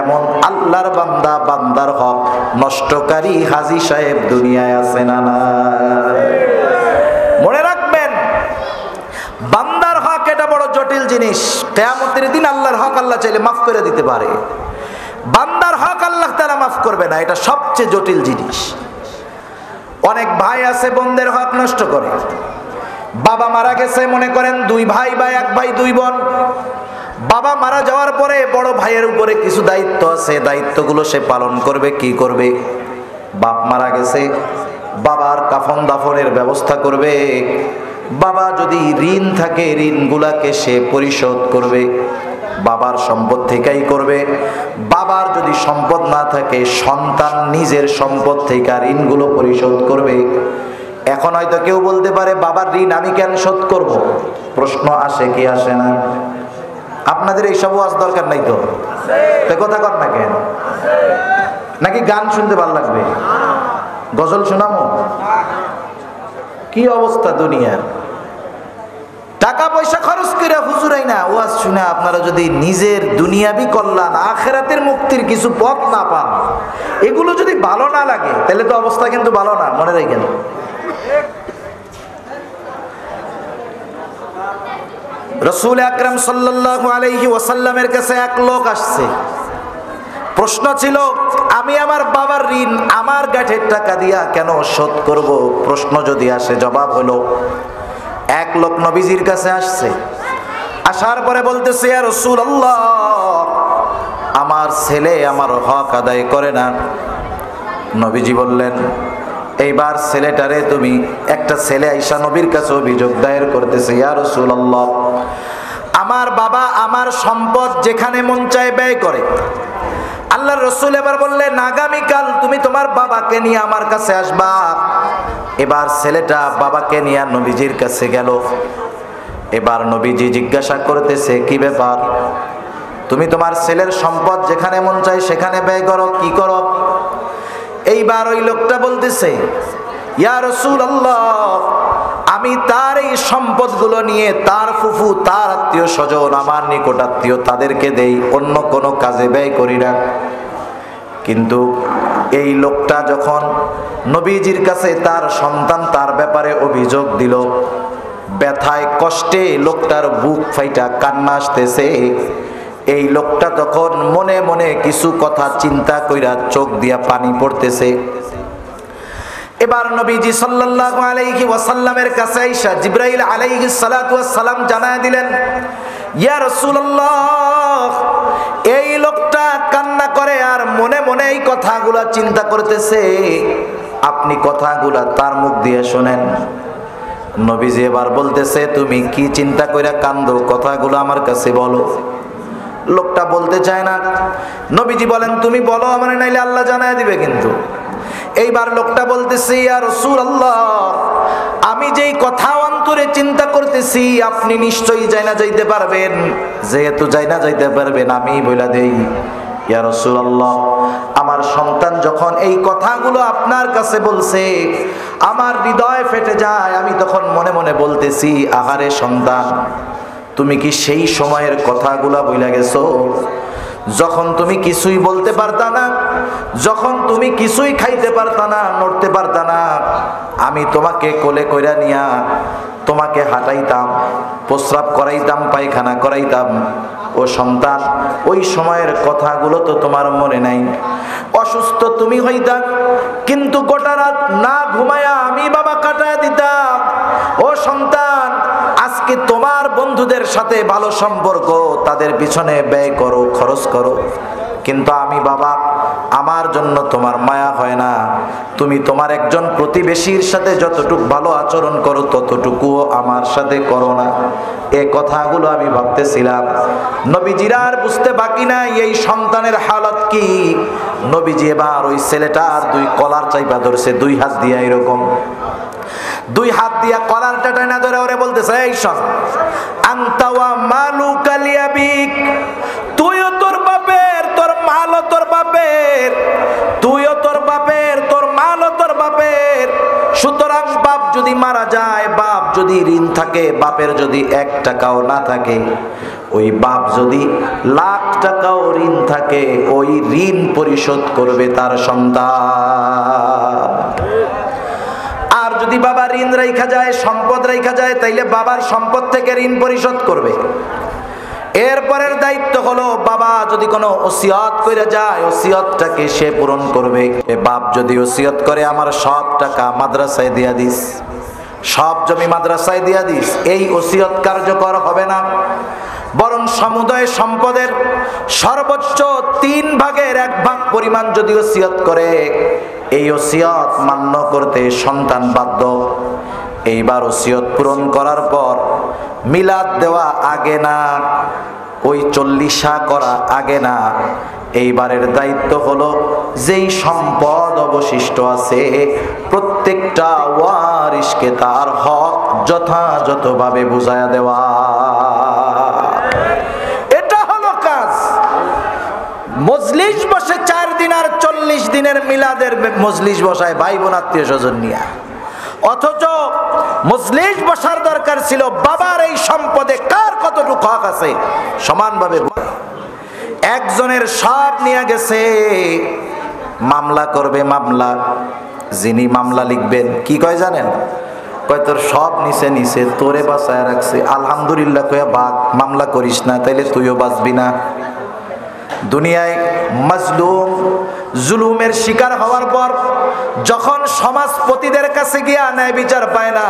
এমন আল্লাহর বান্দা, বান্দার হক নষ্টকারী হাজী সাহেব দুনিয়ায় আছে না? না, মনে রাখবেন বান্দার হক এটা বড় জটিল জিনিস। কিয়ামতের দিন আল্লাহর হক আল্লাহ চাইলে মাফ করে দিতে পারে, বান্দার হক আল্লাহ তাআলা মাফ করবে না, এটা সবচেয়ে জটিল জিনিস। অনেক ভাই আছে বোনদের হক নষ্ট করে। বাবা মারা গেছে, মনে করেন 2 ভাই বা 1 ভাই 2 বোন। বাবা মারা যাওয়ার পরে বড় ভাইয়ের উপরে কিছু দায়িত্ব আছে, দায়িত্বগুলো সে পালন করবে। কি করবে? বাপ মারা গেছে, বাবার কাফন দাফনের ব্যবস্থা করবে। বাবা যদি ঋণ থাকে ঋণগুলাকে সে পরিশোধ করবে, বাবার সম্পদ থেকেই করবে। বাবার যদি সম্পদ না থাকে সন্তান নিজের সম্পদ থেকে ঋণগুলো পরিশোধ করবে। এখন হয়তো কেউ বলতে পারে বাবার ঋণ আমি কেন শোধ করব? প্রশ্ন আসে কি আসে না? আপনাদের এইসব ওয়াজ দরকার নাই তো? কথা কর না কেন? নাকি গান শুনতে ভালো লাগবে? গজল শোনাবো? কি অবস্থা দুনিয়ার! টাকা পয়সা খরচ করে হুজুরাই না ওয়াজ শুনে আপনারা যদি নিজের দুনিয়াবি কল্যাণ আখিরাতের মুক্তির কিছু পথ না পান, এগুলো যদি ভালো না লাগে তাহলে তো অবস্থা কিন্তু ভালো না, মনে রাখেন। রাসূল আকরাম সাল্লাল্লাহু আলাইহি ওয়াসাল্লামের কাছে এক লোক আসছে। প্রশ্ন ছিল, আমি আমার বাবার ঋণ আমার গাঁঠের টাকা দিয়া কেন শোধ করব? প্রশ্ন যদি আসে, জবাব হলো, এক লোক নবীজির কাছে আসছে। আসার পরে বলতেছে, ইয়া রাসূলুল্লাহ, আমার ছেলে আমার হক আদায় করে না। নবীজি বললেন, এইবার ছেলেটারে তুমি, একটা ছেলে আইসা নবীর কাছে অভিযোগ দায়ের করতেছে, ইয়া রাসূলুল্লাহ, আমার বাবা আমার সম্পদ যেখানে মন চায় ব্যয় করে। আল্লাহর রাসূল এবার বললেন, আগামীকাল তুমি তোমার বাবাকে নিয়ে আমার কাছে আসবা। এবার ছেলেটা বাবাকে নিয়ে নবীজির কাছে গেল। এবার নবীজি জিজ্ঞাসা করতেছে, কি ব্যাপার, তুমি তোমার ছেলের সম্পদ যেখানে মন চায় সেখানে ব্যয় করো, কি করো? এইবার ওই লোকটা বলতেছে, ইয়া রাসূলুল্লাহ, আমি তার এই সম্পদগুলো নিয়ে তার ফুফু, তার আত্মীয় স্বজন, আমার নিকট আত্মীয়, তাদেরকে দেই, অন্য কোনো কাজে ব্যয় করি না। কিন্তু এই লোকটা যখন নবীজির কাছে তার সন্তান তার ব্যাপারে অভিযোগ দিল, ব্যথায় কষ্টে লোকটার বুক ফাইটা কান্না আসতেছে। এই লোকটা তখন মনে মনে কিছু কথা চিন্তা কইরা চোখ দিয়া পানি পড়তেছে। এবার নবীজি সাল্লাল্লাহু আলাইহি ওয়াসাল্লামের কাছে আইসা জিবরাইল আলাইহিস সালাতু ওয়াস সালাম জানায় দিলেন, ইয়া রাসূলুল্লাহ, এই লোকটা কান্না করে আর মনে মনে এই কথাগুলো চিন্তা করতেছে, আপনি কথাগুলা তার মুখ দিয়ে শুনেন। নবীজি এবার বলতেছে, তুমি কি চিন্তা কইরা কান্দো, কথাগুলো আমার কাছে বলো। লোকটা বলতে চায় না। নবীজি বলেন, তুমি বলো আমার, নাইলে আল্লাহ জানায় দিবে কিন্তু। এইবার লোকটা বলতেছে, ইয়া রাসূলুল্লাহ, আমি যেই কথা অন্তরে চিন্তা করতেছি আপনি নিশ্চয়ই জানা যাইতে পারবেন। যেহেতু জানা যাইতে পারবেন, আমি বইলা দেই, ইয়া রাসূলুল্লাহ, আমার সন্তান যখন এই কথাগুলো আপনার কাছে বলছে, আমার হৃদয় ফেটে যায়। আমি তখন মনে মনে বলতেছি, আহারে সন্তান, তুমি কি সেই সময়ের কথাগুলা বইলা গেছো যখন তুমি কিছুই বলতে পারতা না, যখন তুমি কিছুই খাইতে পারতা না, নড়তে পারতা না, আমি তোমাকে কোলে কইরা নিয়া তোমাকে হাঁটাইতাম, প্রস্রাব করাইতাম, পায়খানা করাইতাম। ও সন্তান, ওই সময়ের কথাগুলো তো তোমার মনে নাই। অসুস্থ তুমি হইতা, কিন্তু গোটা রাত না ঘুমায়া আমি বাবা কাটায় দিতাম। ও সন্তান, আজকে তোমার বন্ধুদের সাথে ভালো সম্পর্ক, তাদের পিছনে ব্যয় করো, খরচ করো, কিন্তু আমি বাবা, আমার জন্য তোমার মায়া হয় না। তুমি তোমার একজন প্রতিবেশীর সাথে যতটুকু ভালো আচরণ করো ততটুকুও আমার সাথে করো না। এই কথাগুলো আমি ভাবতেছিলাম। নবীজির আর বুঝতে বাকি নাই এই সন্তানের হালত কি। নবীজি এবার ওই ছেলেটার দুই কলার চাইপা ধরছে, দুই হাত দিয়া, এরকম দুই হাত দিয়া কলারটা টানা ধরে ওরে বলতেছে, এই শোন, আনতা ওয়া মালুকা লিয়াবিক, তুইও তোর বাপের, তোর মালও তোর বাপের, তুইও তোর বাপের, তোর মালও তোর বাপের। সুতরাং বাপ যদি মারা যায়, বাপ যদি ঋণ থাকে, বাপের যদি 1 টাকাও না থাকে, ওই বাপ যদি লাখ টাকাও ঋণ থাকে, ওই ঋণ পরিশোধ করবে তার সন্তান। আর যদি বাবা ঋণ রাইখা যায়, সম্পদ রাইখা যায়, তাইলে বাবার সম্পদ থেকে ঋণ পরিশোধ করবে। এরপরের দায়িত্ব হলো, বাবা যদি কোনো ওসিয়ত করে যায়, ওসিয়তটাকে সে পূরণ করবে। এ বাপ যদি ওসিয়ত করে, আমার সব টাকা মাদ্রাসায় দিয়া দিস, সব জমি মাদ্রাসায় দিয়া দিস, এই ওসিয়ত কার্যকর হবে না। বরং সমুদয় সম্পদের সর্বোচ্চ 3 ভাগের 1 ভাগ পরিমাণ যদি ওসিয়ত করে, এই ওসিয়ত মান্য করতে সন্তান বাধ্য। এইবার ওসিয়ত পূরণ করার পর মিলাদ দেওয়া আগে না, ওই 40 করা আগে না। এইবারের দায়িত্ব হলো, যেই সম্পদ অবশিষ্ট আছে প্রত্যেকটা ওয়ারিসকে তার হক যথাযথভাবে বুঝায়া দেওয়া। এটা হলো কাজ। মজলিস বসে 4 দিন আর 40 দিনের মিলাদের মজলিস বসায় ভাই বোন আত্মীয় স্বজন নিয়ে, অথচ মজলিস বসার দরকার ছিল, বাবার এই সম্পদে কার কতটুকু হক আছে সমানভাবে। একজনের সব নিয়ে গেছে, মামলা করবে, মামলা যিনি মামলা লিখবেন কি কয় জানেন? কয় তোর সব নিচে নিচে, তোরে বাঁচায় রাখছে, আলহামদুলিল্লাহ কয়া বাদ, মামলা করিস না, তাইলে তুইও বাঁচবি না। দুনিয়ায় মাজলুম জুলুমের শিকার হওয়ার পর যখন সমাজপতিদের কাছে গিয়া ন্যায় বিচার পায় না,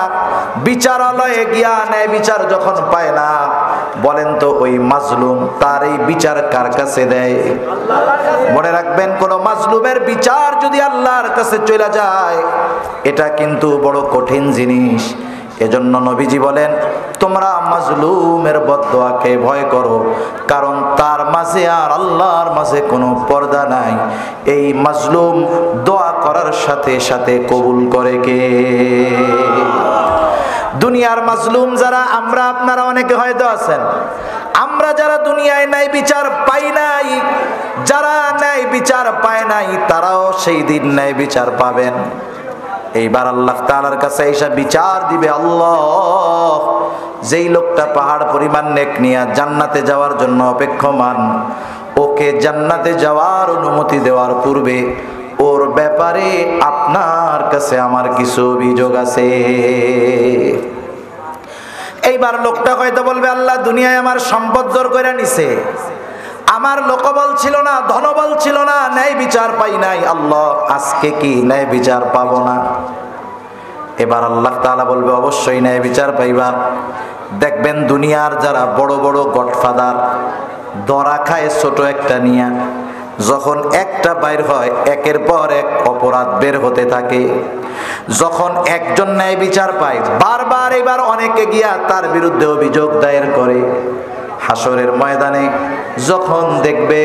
বিচারালয়ে গিয়া ন্যায় বিচার যখন পায় না, বলেন তো ওই মাজলুম তার এই বিচার কার কাছে দেয়? মনে রাখবেন, কোন মাজলুমের বিচার যদি আল্লাহর কাছে চলে যায়, এটা কিন্তু বড় কঠিন জিনিস। এজন্য নবীজি বলেন, তোমরা মাজলুমের বদদোয়াকে ভয় করো, কারণ তার মাঝে আর আল্লাহর মাঝে কোনো পর্দা নাই। এই মাজলুম দোয়া করার সাথে সাথে কবুল করে কে? দুনিয়ার মাজলুম যারা, আমরা আপনারা অনেকে হয়তো আছেন, আমরা যারা দুনিয়ায় ন্যায় বিচার পাই নাই, যারা ন্যায় বিচার পায় নাই, তারাও সেই দিন ন্যায় বিচার পাবেন। এইবার আল্লাহ তাআলার কাছে এসে বিচার দিবে। আল্লাহ, যেই লোকটা পাহাড় পরিমাণ নেক নিয়ে জান্নাতে যাওয়ার জন্য অপেক্ষমান, ওকে জান্নাতে যাওয়ার অনুমতি দেওয়ার পূর্বে ওর ব্যাপারে আপনার কাছে আমার কিছু অভিযোগ আছে। এইবার লোকটা হয়তো বলবে, আল্লাহ দুনিয়ায় আমার সম্পদ জোর করে নিছে, আমার লোকবল ছিল না, ধনবল ছিল না, ন্যায় বিচার পাই নাই, আল্লাহ আজকে কি ন্যায় বিচার পাবো না? এবার আল্লাহ তাআলা বলবে, অবশ্যই ন্যায় বিচার পাইবা। দেখবেন দুনিয়ার যারা বড় বড় গডফাদার, ধরা খায় ছোট একটা নিয়া, যখন একটা বাইর হয় একের পর এক অপরাধ বের হতে থাকে। যখন একজন ন্যায় বিচার পায়, বারবার এবার অনেকে গিয়া তার বিরুদ্ধে অভিযোগ দায়ের করে। হাসরের ময়দানে যখন দেখবে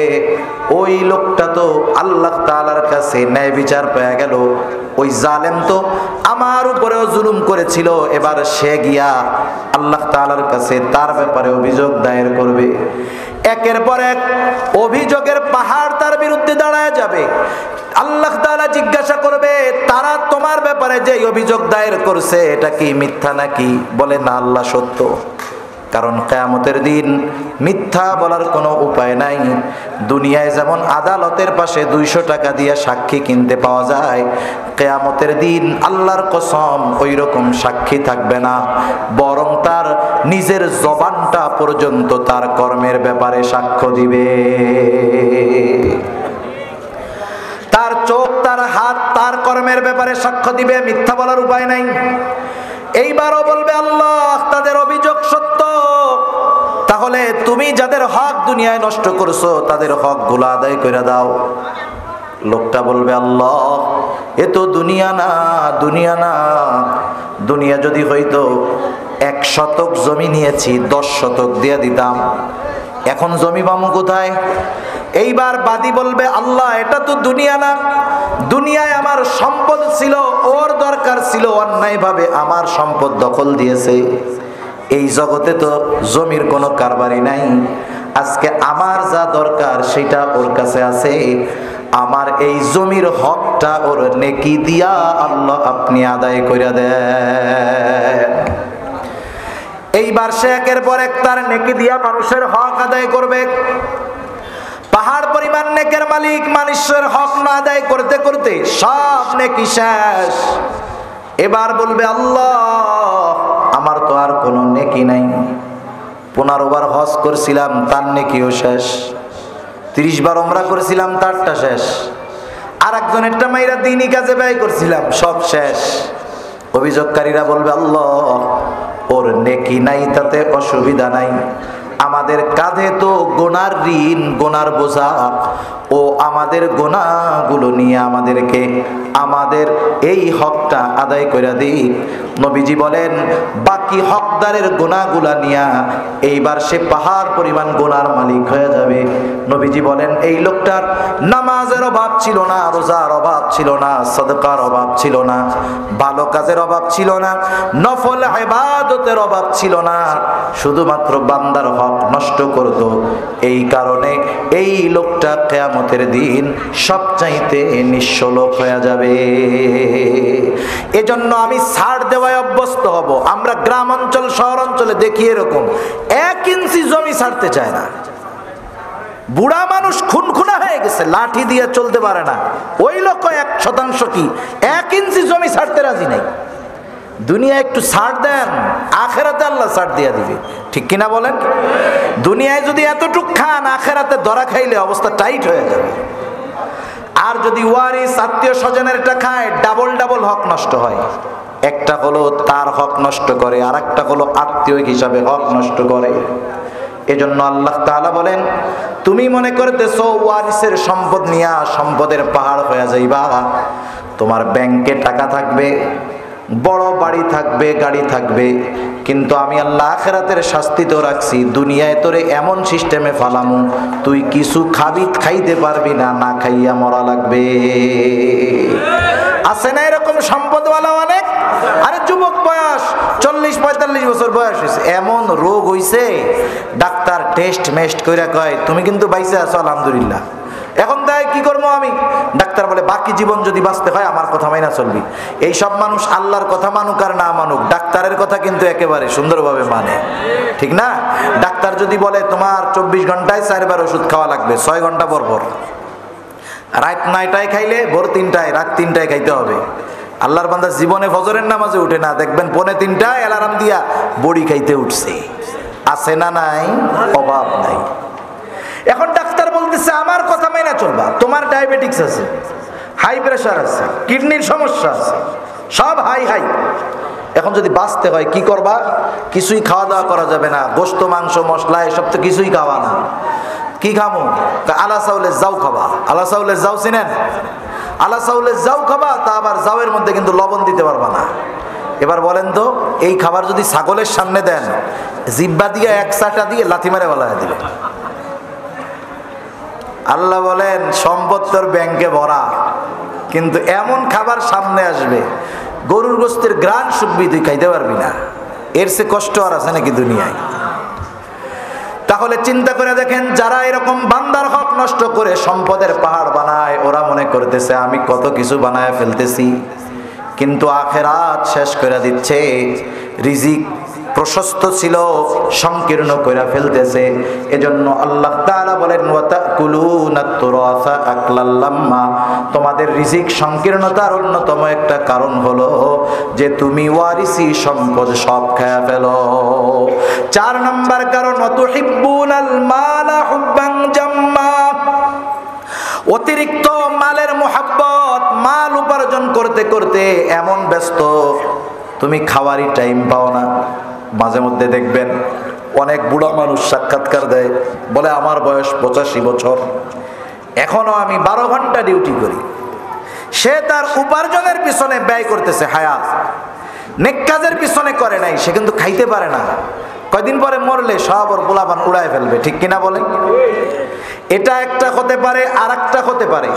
ওই লোকটা তো আল্লাহ তাআলার কাছে ন্যায় বিচার পেয়ে গেল, ওই জালেম তো আমার উপরেও জুলুম করেছিল, এবার সে গিয়া আল্লাহ তাআলার কাছে তার ব্যাপারে অভিযোগ দায়ের করবে। একের পর এক অভিযোগের পাহাড় তার বিরুদ্ধে দাঁড়ায় যাবে। আল্লাহ তাআলা জিজ্ঞাসা করবে, তারা তোমার ব্যাপারে যে অভিযোগ দায়ের করছে এটা কি মিথ্যা নাকি? বলে না, আল্লাহ সত্য। কারণ কিয়ামতের দিন মিথ্যা বলার কোনো উপায় নাই। দুনিয়ায় যেমন আদালতের পাশে 200 টাকা দিয়ে সাক্ষী কিনতে পাওয়া যায়, কিয়ামতের দিন আল্লাহর কসম ওই রকম সাক্ষী থাকবে না, বরং তার নিজের জবানটা পর্যন্ত তার কর্মের ব্যাপারে সাক্ষ্য দিবে। তার চোখ, তার হাত, তার কর্মের ব্যাপারে সাক্ষ্য দিবে, মিথ্যা বলার উপায় নাই। এইবারও বলবে, আল্লাহ তাদের অভিযোগ সত্য, তাহলে তুমি যাদের হক দুনিয়ায় নষ্ট করছো তাদের হক গুলা আদায় করে দাও। লোকটা বলবে, আল্লাহ এ তো দুনিয়া না, দুনিয়া না, দুনিয়া যদি হইতো 1 শতক জমি নিয়েছি 10 শতক দিয়ে দিতাম, এখন জমি পামু কোথায়? এইবার বাদী বলবে, আল্লাহ এটা তো দুনিয়া না, দুনিয়ায় আমার সম্পদ ছিল, ওর দরকার ছিল, অন্যায়ভাবে আমার সম্পদ দখল দিয়েছে। এই জগতে তো জমির কোনো কারবারি নাই, আজকে আমার যা দরকার সেটা ওর কাছে আছে, আমার এই জমির হকটা ওর নেকি দিয়া আল্লাহ আপনি আদায় করে দেন। এইবার সে একের পর এক তার নেকি দিয়া মানুষের হক আদায় করবে। পাহাড় পরিমাণ নেকের মালিক মানুষের হক না আদায় করতে করতে সব নেকি শেষ। এবার বলবে, আল্লাহ আমার তো আর কোনো নেকি নাই, 15 বার হজ করছিলাম তার নেকিও শেষ, 30 বার ওমরা করছিলাম তারটা শেষ, আর একজনেরটা মাইরা দিনই কাজে ব্যয় করছিলাম, সব শেষ। অভিযোগকারীরা বলবে, আল্লাহ ওর নেকি নাই তাতে অসুবিধা নাই, আমাদের কাঁধে তো গোনার ঋণ, গোনার বোঝা, ও আমাদের গোনাগুলো নিয়ে আমাদেরকে আমাদের এই হকটা আদায় করে দিই। নবীজি বলেন, বাকি হকদারের গোনাগুলা নিয়া এইবার সে পাহাড় পরিমাণ গোনার মালিক হয়ে যাবে। নবীজি বলেন, এই লোকটার নামাজের অভাব ছিল না, রোজার অভাব ছিল না, সাদকার অভাব ছিল না, ভালো কাজের অভাব ছিল না, নফল ইবাদতের অভাব ছিল না, শুধুমাত্র বান্দার হক নষ্ট করত। এই কারণে এই লোকটা কিয়ামতের দিন সবচাইতে নিঃস্ব লোক হয়ে যাবে। এজন্য আমি ছাড় দেওয়ায় অভ্যস্ত হব। আমরা গ্রাম অঞ্চল শহর অঞ্চলে দেখি এরকম 1 ইঞ্চি জমি ছাড়তে চায় না। বুড়া মানুষ খুনখুনা হয়ে গেছে, লাঠি দিয়ে চলতে পারে না, ওই লোক 1% কি 1 ইঞ্চি জমি ছাড়তে রাজি নাই। দুনিয়া একটু ছাড় দেন, আখেরাতে আল্লাহ ছাড় দিয়ে দিবে, ঠিক কিনা বলেন? দুনিয়ায় যদি এতটুক খান, আখেরাতে ধরা খাইলে অবস্থা টাইট হয়ে যাবে। আর যদি ওয়ারিস আত্মীয় স্বজনেরটা খায়, ডাবল ডাবল হক নষ্ট হয়। একটা হলো তার হক নষ্ট করে, আর একটা হলো আত্মীয় হিসাবে হক নষ্ট করে। এজন্য আল্লাহ তাআলা বলেন, তুমি মনে করতেছো ওয়ারিসের সম্পদ নিয়া সম্পদের পাহাড় হয়ে যাইবা। তোমার ব্যাংকে টাকা থাকবে, বড় বাড়ি থাকবে, গাড়ি থাকবে, কিন্তু আমি আল্লাহ আখিরাতের শাস্তি তো রাখছি। দুনিয়ায় তোরে এমন সিস্টেমে ফালামু, তুই কিছু খাইতে পারবি না, না খাইয়া মরা লাগবে। আছে না এরকম সম্পদওয়ালা অনেক? আরে যুবক বয়স 40-45 বছর বয়স হয়েছে, এমন রোগ হইছে, ডাক্তার টেস্ট মেস্ট কইরা কয় তুমি কিন্তু বাইসে আছো আলহামদুলিল্লাহ। এখন তাই কি করবো আমি? ডাক্তার বলে বাকি জীবন যদি বাঁচতে হয় আমার কথা মাইনা চলবি। এই সব মানুষ আল্লাহর কথা মানুক আর না মানুক, ডাক্তারের কথা কিন্তু একেবারে সুন্দরভাবে মানে, ঠিক না? ডাক্তার যদি বলে তোমার 24 ঘন্টায় 4 বার ওষুধ খাওয়া লাগবে, 6 ঘন্টা পর পর, রাত 9টায় খাইলে ভোর 3টায়, রাত 3টায় খাইতে হবে। আল্লাহর বান্দা জীবনে ফজরের নামাজে উঠে না, দেখবেন 2:45 অ্যালার্ম দিয়া বড়ি খাইতে উঠছে। আছে না নাই? অভাব নাই। এখন ডাক্তার বলতেছে আমার কথা মাইনা চলবা, তোমার ডায়াবেটিস আছে, হাই প্রেশার আছে, কিডনির সমস্যা আছে, সব হাই হাই। এখন যদি বাঁচতে হয় কি করবা? কিছুই খাওয়া দাওয়া করা যাবে না, গোশত মাংস মশলা এসব তো কিছুই খাওয়া না। কি খাবো? আলা চাউলের জাউ খাবা। আলা চাউলের জাউ চিনেন? আলা চাউলের জাউ খাবা, তা আবার জাউয়ের মধ্যে কিন্তু লবণ দিতে পারবা না। এবার বলেন তো, এই খাবার যদি ছাগলের সামনে দেন, জিব্বা দিয়ে 1 চাটা দিয়ে লাথি মারে বলা দিল। আল্লাহ বলেন সম্পদ তোর ব্যাংকে ভরা, কিন্তু এমন খাবার সামনে আসবে গরুর গোশতের গ্রান শুকবি, তুই খাইতে পারবি না। এর চেয়ে কষ্ট আর আছে নাকি দুনিয়ায়? তাহলে চিন্তা করে দেখেন, যারা এরকম বান্দার হক নষ্ট করে সম্পদের পাহাড় বানায়, ওরা মনে করতেছে আমি কত কিছু বানায় ফেলতেছি, কিন্তু আখেরাত শেষ করে দিচ্ছে। রিজিক প্রশস্ত ছিল, সংকীর্ণ করে ফেলতেছে। এজন্য আল্লাহ তাআলা বলেন ওয়াতাকুলুনাত তুরাসা আকলাল লাম্মা, তোমাদের রিজিক সংকীর্ণতার অন্যতম একটা কারণ হলো যে তুমি ওয়ারিসি সম্পদ সব খেয়ে ফেলো। 4 নম্বর কারণ ওয়াতুহিব্বুনাল মালা হুব্বান জাম্মা, অতিরিক্ত মালের মোহাব্বত। মাল উপার্জন করতে করতে এমন ব্যস্ত তুমি খাওয়ারই টাইম পাও না। মাঝে মধ্যে দেখবেন অনেক বুড়া মানুষ সাক্ষাৎকার দেয়, বলে আমার বয়স 85 বছর, এখনো আমি 12 ঘন্টা ডিউটি করি। সে তার উপার্জনের পিছনে ব্যয় করতেছে হায়াত, নেক কাজের পিছনে করে নাই। সে কিন্তু খাইতে পারে না, কয়দিন পরে মরলে সব ওর পোলাপান উড়ায় ফেলবে, ঠিক কিনা বলেন? এটা একটা হতে পারে। আর একটা হতে পারে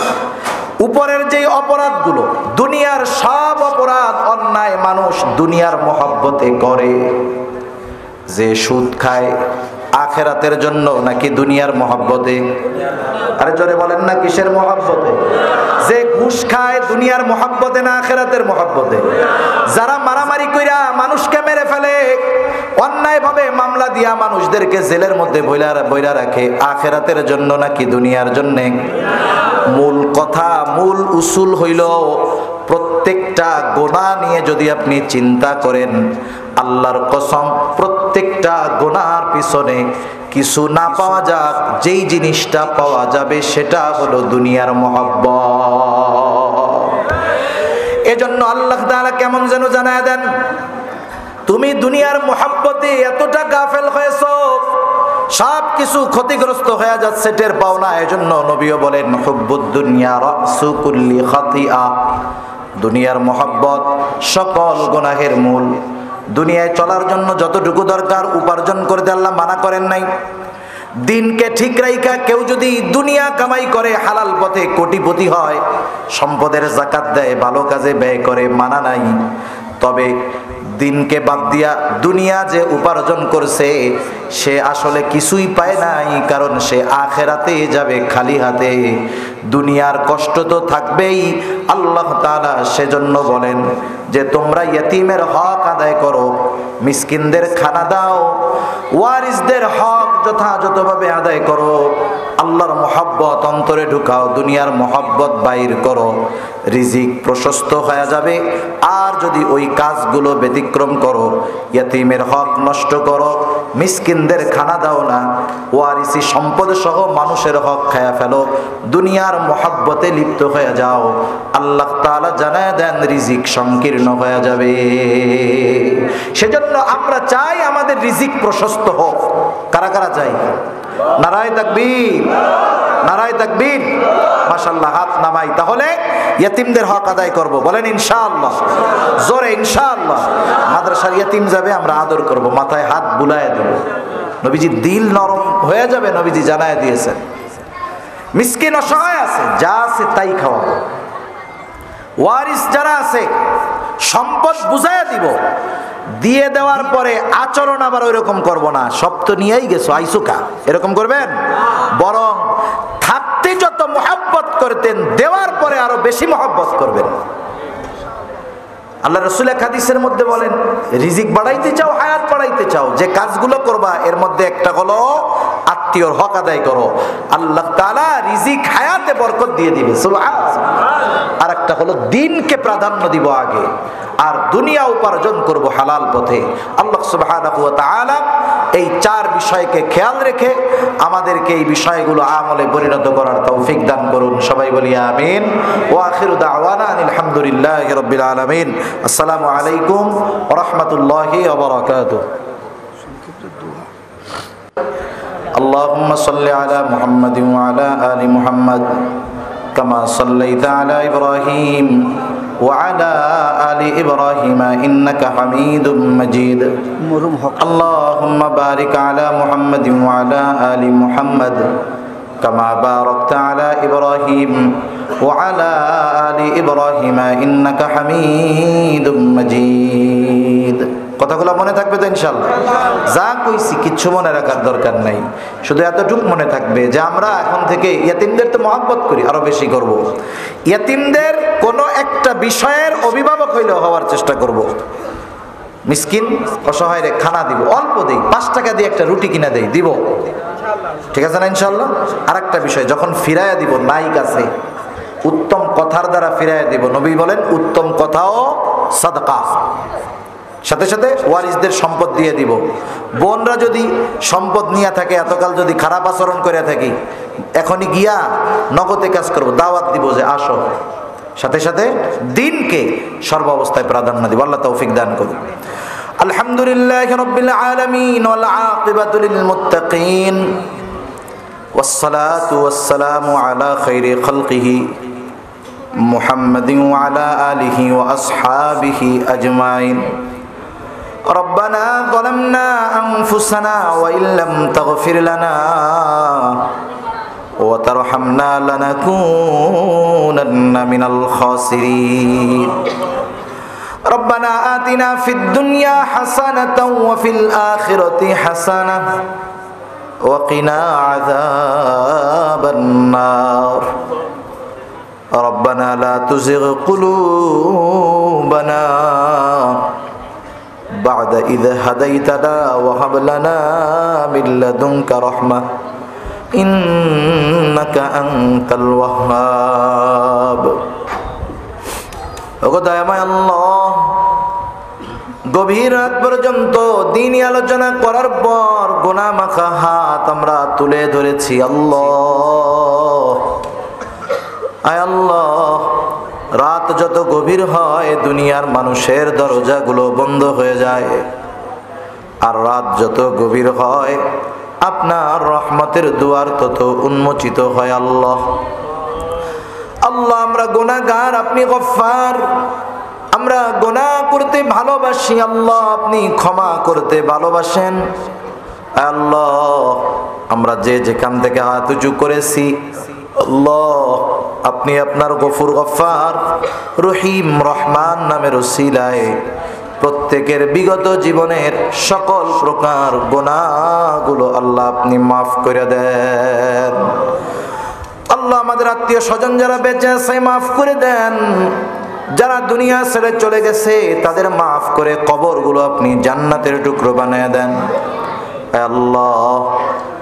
উপরের যে অপরাধগুলো, দুনিয়ার সব অপরাধ অন্যায় মানুষ দুনিয়ার মহব্বতে করে। যে সুদ খায় আখেরাতের জন্য নাকি দুনিয়ার মহব্বতে? আরে জোরে বলেন না, কিসের মহব্বতে? যে ঘুষ খায় দুনিয়ার মহব্বতে না আখেরাতের মহব্বতে? যারা মারামারি কইরা মানুষকে মেরে ফেলে, অন্যায় ভাবে মামলা দিয়া মানুষদেরকে জেলের মধ্যে বইরা রাখে, আখেরাতের জন্য নাকি দুনিয়ার জন্যে? মূল কথা, মূল উসুল হইল, প্রত্যেকটা গুনাহ নিয়ে যদি আপনি চিন্তা করেন, আল্লাহর কসম প্রত্যেকটা গুনাহর পিছনে কিছু না পাওয়া যাক, যেই জিনিসটা পাওয়া যাবে সেটা হলো দুনিয়ার মহব্বত। এজন্য আল্লাহ তাআলা কেমন যেন জানায় দেন, তুমি দুনিয়ার মহব্বতে এতটা গাফেল হয়েছো, সব কিছু ক্ষতিগ্রস্ত হয়ে যাচ্ছে, টের পাও না। এজন্য নবীও বলেন হুব্বুদ দুনিয়া রাসু কুল্লি খাতিআ, দুনিয়ার মহব্বত সকল গুনাহের মূল। দুনিয়ায় চলার জন্য যতটুকু দরকার উপার্জন করতে আল্লাহ মানা করেন নাই। দিনকে ঠিক রাইখা কেউ যদি দুনিয়া কামাই করে, হালাল পথে কোটিপতি হয়, সম্পদের যাকাত দেয়, ভালো কাজে ব্যয় করে, মানা নাই। তবে দিনকে বাদ দিয়া দুনিয়া যে উপার্জন করছে, সে আসলে কিছুই পায় নাই, কারণ সে আখেরাতে যাবে খালি হাতে। দুনিয়ার কষ্ট তো থাকবেই। আল্লাহ তাআলা সেজন্য বলেন যে তোমরা ইয়েতিমের হক আদায় করো, মিসকিনদের খানা দাও, ওয়ারিসদের হক যথাযথভাবে আদায় করো, আল্লাহর মহব্বত অন্তরে ঢুকাও, দুনিয়ার মহব্বত বাইর করো, রিজিক প্রশস্ত হয়ে যাবে। আর যদি ওই কাজগুলো ব্যতিক্রম করো, ইয়েতিমের হক নষ্ট করো, মিসকিনদের খানা দাও না, ওয়ারিসি সম্পদ সহ মানুষের হক খায়া ফেলো, দুনিয়ার মহব্বতে লিপ্ত হয়ে যাও, আল্লাহ তাআলা জানায় দেন রিজিক সংকীর্ণ হয়ে যাবে। সেজন্য আমরা চাই আমাদের রিজিক প্রশস্ত হোক। কারা কারা চাই? নারায়ে তাকবীর, নারায়ে তাকবীর। মাশাআল্লাহ, হাত নামাই। তাহলে ইয়েতিমদের হক আদায় করব, বলেন ইনশাআল্লাহ, জোরে ইনশাআল্লাহ। মাদ্রাসার ইয়েতিম যাবে, আমরা আদর করব, মাথায় হাত বুলায় দেব। নবীজি দিল নরম হয়ে যাবে, নবীজি জানায় দিয়েছেন। মিসকিন অসহায় আছে, যা আছে তাই খাওয়াবো। ওয়ারিস যারা আছে সম্পদ বুঝাইয়া দিব, দিয়ে দেওয়ার পরে আচরণ আবার ওই রকম করবো না, সব তো নিয়েই গেছো আইসুকা, এরকম করবেন। বরং থাকতে যত মহব্বত করতেন, দেওয়ার পরে আরো বেশি মহব্বত করবেন। আল্লাহ রাসূল এক হাদিসের মধ্যে বলেন, রিজিক বাড়াইতে চাও, হায়াত বাড়াইতে চাও, যে কাজগুলো করবা এর মধ্যে একটা হলো আত্মীয়র হক আদায় করো, আল্লাহ তাআলা রিজিক হায়াতে বরকত দিয়ে দিবে, সুবহানাল্লাহ। আর একটা হলো দিনকে প্রাধান্য দিব আগে, আর দুনিয়া উপার্জন করব হালাল পথে। আল্লাহ সুবহানাহু ওয়া তাআলা এই চার বিষয়কে খেয়াল রেখে আমাদেরকে এই বিষয়গুলো আমলে পরিণত করার তৌফিক দান করুন। সবাই বলি আমিন। ওয়া আখিরু দাওয়ানা আলহামদুলিল্লাহি রাব্বিল আলামিন। আসসালামু আলাইকুম ওয়া রাহমাতুল্লাহি ওয়া বারাকাতুহু। اللهم صل على محمد وعلى آل محمد كما صليت على إبراهيم وعلى آل إبراهيم إنك حميد مجيد. اللهم بارك على محمد وعلى آل محمد كما باركت على إبراهيم وعلى آل إبراهيم إنك حميد مجيد. কথাগুলো মনে থাকবে তো ইনশাআল্লাহ? যা কইছি কিচ্ছু মনে রাখার দরকার নাই, শুধু এতটুকু মনে থাকবে যে আমরা এখন থেকে ইয়েতিমদের তো মহব্বত করি, আরো বেশি করব। ইয়েতিমদের কোনো একটা বিষয়ের অভিভাবক হইলেও হওয়ার চেষ্টা করব। মিসকিন অসহায়রে খানা দিব, অল্প দেই, 5 টাকা দিয়ে একটা রুটি কিনা দেই, দিব, ঠিক আছে না ইনশাআল্লাহ? আর একটা বিষয়, যখন ফিরাইয়া দিব, নাইক আছে, উত্তম কথার দ্বারা ফিরাইয়া দিব। নবী বলেন উত্তম কথাও সাদকা। সাথে সাথে ওয়ারিসদের সম্পদ দিয়ে দিব। বোনরা যদি সম্পদ নিয়ে থাকে, এতকাল যদি খারাপ আচরণ করে থাকি, এখনই গিয়া নগদে কাজ করব, দাওয়াত দিব যে আসো। সাথে সাথে দিনকে সর্ব অবস্থায় প্রাধান্য দিব। আল্লাহ তৌফিক দান করুন। আলহামদুলিল্লাহি রাব্বিল আলামিন ওয়াল আকিবাতু লিল মুত্তাকিন ওয়াসসালাতু ওয়াসসালামু আলা খাইরি খালকিহি মুহাম্মাদিন ওয়া আলা আলিহি ওয়া আসহাবিহি আজমাইন। ربنا ظلمنا أنفسنا وإن لم تغفر لنا وترحمنا لنكونن من الخاسرين. ربنا آتنا في الدنيا حسنة وفي الآخرة حسنة وقنا عذاب النار. ربنا لا تزغ قلوبنا بعد إذ هديتنا وهب لنا من لدنك رحمة إنك أنت الوهاب. দয়াময় আল্লাহ, গভীর রাত পর্যন্ত দ্বীনি আলোচনা করার পর গুনাহ মাখা হাত আমরা তুলে ধরেছি। আল্লাহ, আয় আল্লাহ, রাত যত গভীর হয় দুনিয়ার মানুষের দরজাগুলো বন্ধ হয়ে যায়, আর রাত যত গভীর হয় আপনার রহমতের দুয়ার তত উন্মোচিত হয়। আল্লাহ, আল্লাহ, আমরা গুনাহগার, আপনি গফফার, আমরা গুনাহ করতে ভালোবাসি। আল্লাহ, আপনি ক্ষমা করতে ভালোবাসেন। আল্লাহ, আমরা যে যেখান থেকে হাত উঁচু করেছি, আল্লাহ, আপনি আপনার গফুর গফফার রহিম রহমান নামের উসিলায় প্রত্যেকের বিগত জীবনের সকল প্রকার গুনাহগুলো আল্লাহ আপনি মাফ করে দেন। আল্লাহ আমাদের আত্মীয় স্বজন যারা বেঁচে আছে মাফ করে দেন, যারা দুনিয়া ছেড়ে চলে গেছে তাদের মাফ করে কবরগুলো আপনি জান্নাতের টুকরো বানিয়ে দেন। আল্লাহ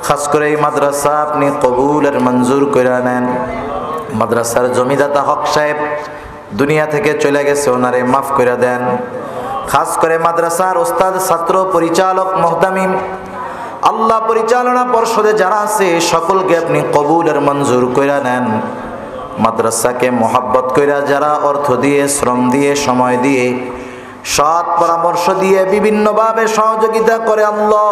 খাস করে এই মাদ্রাসা আপনি কবুলের মঞ্জুর করে নেন। মাদ্রাসার জমিদাতা হক সাহেব দুনিয়া থেকে চলে গেছে, ওনারে মাফ করে দেন। খাস করে মাদ্রাসার ওস্তাদ, ছাত্র, পরিচালক, মুহতামিম, আল্লাহ পরিচালনা পর্ষদে যারা আছে সকলকে আপনি কবুলের মঞ্জুর করে নেন। মাদ্রাসাকে মোহাব্বত কইরা যারা অর্থ দিয়ে, শ্রম দিয়ে, সময় দিয়ে, সৎ পরামর্শ দিয়ে বিভিন্নভাবে সহযোগিতা করে আল্লাহ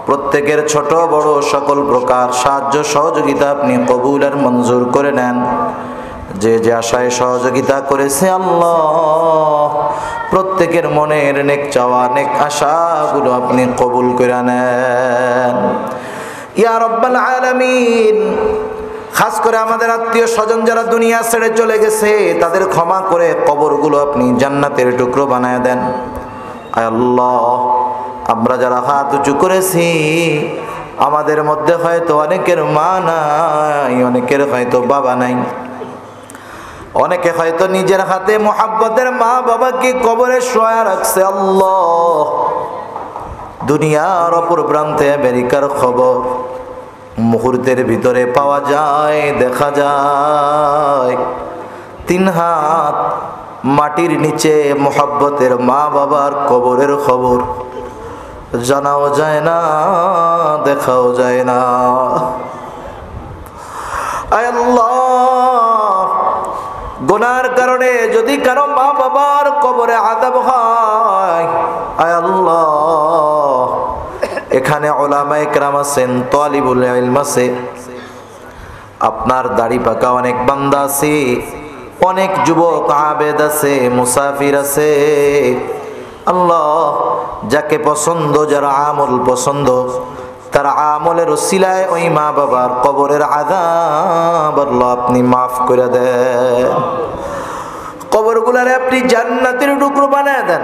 প্রত্যেকের ছোট বড় সকল প্রকার সাহায্য সহযোগিতা আপনি কবুলের মঞ্জুর করে নেন। যে যে আশায় সহযোগিতা করেছে আল্লাহ প্রত্যেকের মনের নেক চাওয়া, নেক আশাগুলো আপনি কবুল করে নেন ইয়া রাব্বাল আলামিন। খাস করে আমাদের আত্মীয় স্বজন যারা দুনিয়া ছেড়ে চলে গেছে তাদের ক্ষমা করে কবরগুলো আপনি জান্নাতের টুকরো বানায় দেন। আয় আল্লাহ, আমরা যারা হাত উঁচু করেছি আমাদের মধ্যে হয়তো অনেকের মা নাই, অনেকের হয়তো বাবা নাই, অনেকে হয়তো নিজের হাতে মোহাব্বতের মা বাবাকে কবরে শোয়া রাখছে। আল্লাহ, দুনিয়ার অপর প্রান্তে আমেরিকার খবর মুহূর্তের ভিতরে পাওয়া যায়, দেখা যায়। 3 হাত মাটির নিচে মোহাব্বতের মা বাবার কবরের খবর জানাও যায় না, দেখাও যায় না। আয় আল্লাহ, গুনার কারণে যদি কারো মা বাবার কবরে আযাব হয়, আয় আল্লাহ, এখানে উলামায়ে কেরাম আছেন, তালিবুল ইলম আছে, আপনার দাড়ি পাকা অনেক বান্দা আছে, অনেক যুবক আবেদ আছে, মুসাফির আছে। আল্লাহ, যাকে পছন্দ, যারা আমল পছন্দ, তার আমলের ওসিলায় ওই মা বাবার কবরের আযাব আল্লাহ আপনি মাফ করে দেন। কবরগুলারে আপনি জান্নাতের টুকরো বানায় দেন।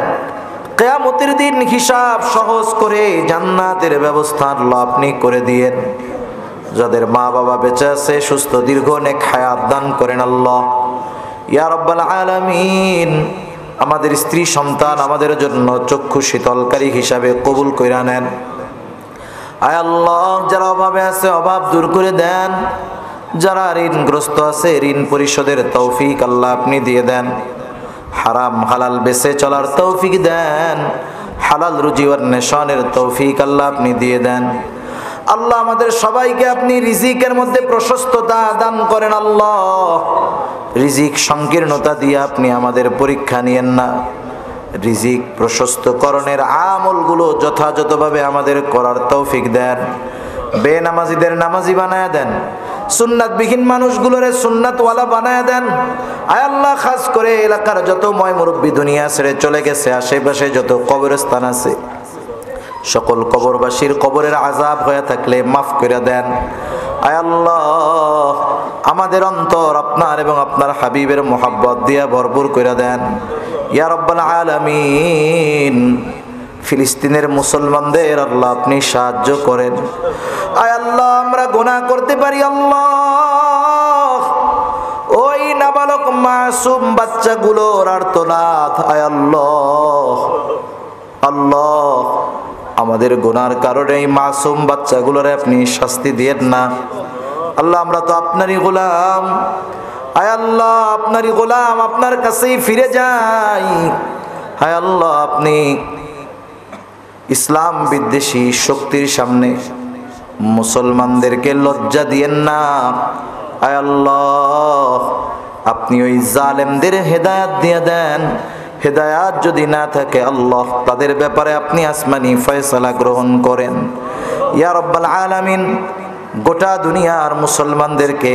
কিয়ামতের দিন হিসাব সহজ করে জান্নাতের ব্যবস্থা আল্লাহ আপনি করে দিয়েন। যাদের মা বাবা বেঁচে আছে সুস্থ দীর্ঘ নেক হায়াত দান করেন আল্লাহ ইয়া রাব্বাল আলামিন। আমাদের স্ত্রী সন্তান আমাদের জন্য চক্ষু শীতলকারী হিসাবে কবুল কইরা নেন। আয় আল্লাহ, যারা অভাবে আছে অভাব দূর করে দেন, যারা ঋণগ্রস্ত আছে ঋণ পরিশোধের তৌফিক আল্লাহ আপনি দিয়ে দেন। হারাম হালাল বেঁচে চলার তৌফিক দেন, হালাল রুজি অন্বেষণের তৌফিক আল্লাহ আপনি দিয়ে দেন। আল্লাহ, আমাদের সবাইকে আপনি রিজিকের মধ্যে প্রশস্ততা দান করেন। আল্লাহ, রিজিক সংকীর্ণতা দিয়ে আপনি আমাদের পরীক্ষা নিয়েন না। রিজিক প্রশস্তকরণের আমলগুলো যথাযথভাবে আমাদের করার তৌফিক দেন। বেনামাজিদের নামাজি বানায় দেন, সুন্নাতবিহীন মানুষগুলোরে সুন্নাতওয়ালা বানায় দেন। আয় আল্লাহ, খাস করে এলাকার যত ময় মুরব্বী দুনিয়া ছেড়ে চলে গেছে, আশেপাশে যত কবরস্থান আছে সকল কবরবাসীর কবরের আযাব হয়ে থাকলে মাফ করে দেন। আয় আল্লাহ, আমাদের অন্তর আপনার এবং আপনার হাবিবের মোহাব্বত দিয়া ভরপুর করে দেন ইয়া রাব্বাল আলামিন। ফিলিস্তিনের মুসলমানদের আল্লাহ আপনি সাহায্য করেন। আয় আল্লাহ, আমরা গুনাহ করতে পারি আল্লাহ, ওই নাবালক মাসুম বাচ্চাগুলোর আর্তনাদ, আয় আল্লাহ, আল্লাহ, আমাদের গুনার কারণে এই মাসুম বাচ্চাগুলোর আপনি শাস্তি দিয়েন না। আল্লাহ, আমরা তো আপনারই গোলাম। আয় আল্লাহ, আপনারই গোলাম, আপনার কাছেই ফিরে যাই। হায় আল্লাহ, আপনি ইসলাম বিদ্বেষী শক্তির সামনে মুসলমানদেরকে লজ্জা দিয়েন না। আয় আল্লাহ, আপনি ওই জালেমদের হেদায়াত দিয়ে দেন। হেদায়াত যদি না থাকে আল্লাহ, তাদের ব্যাপারে আপনি আসমানি ফয়সালা গ্রহণ করেন ইয়া রাব্বাল আলামিন। গোটা দুনিয়ার মুসলমানদেরকে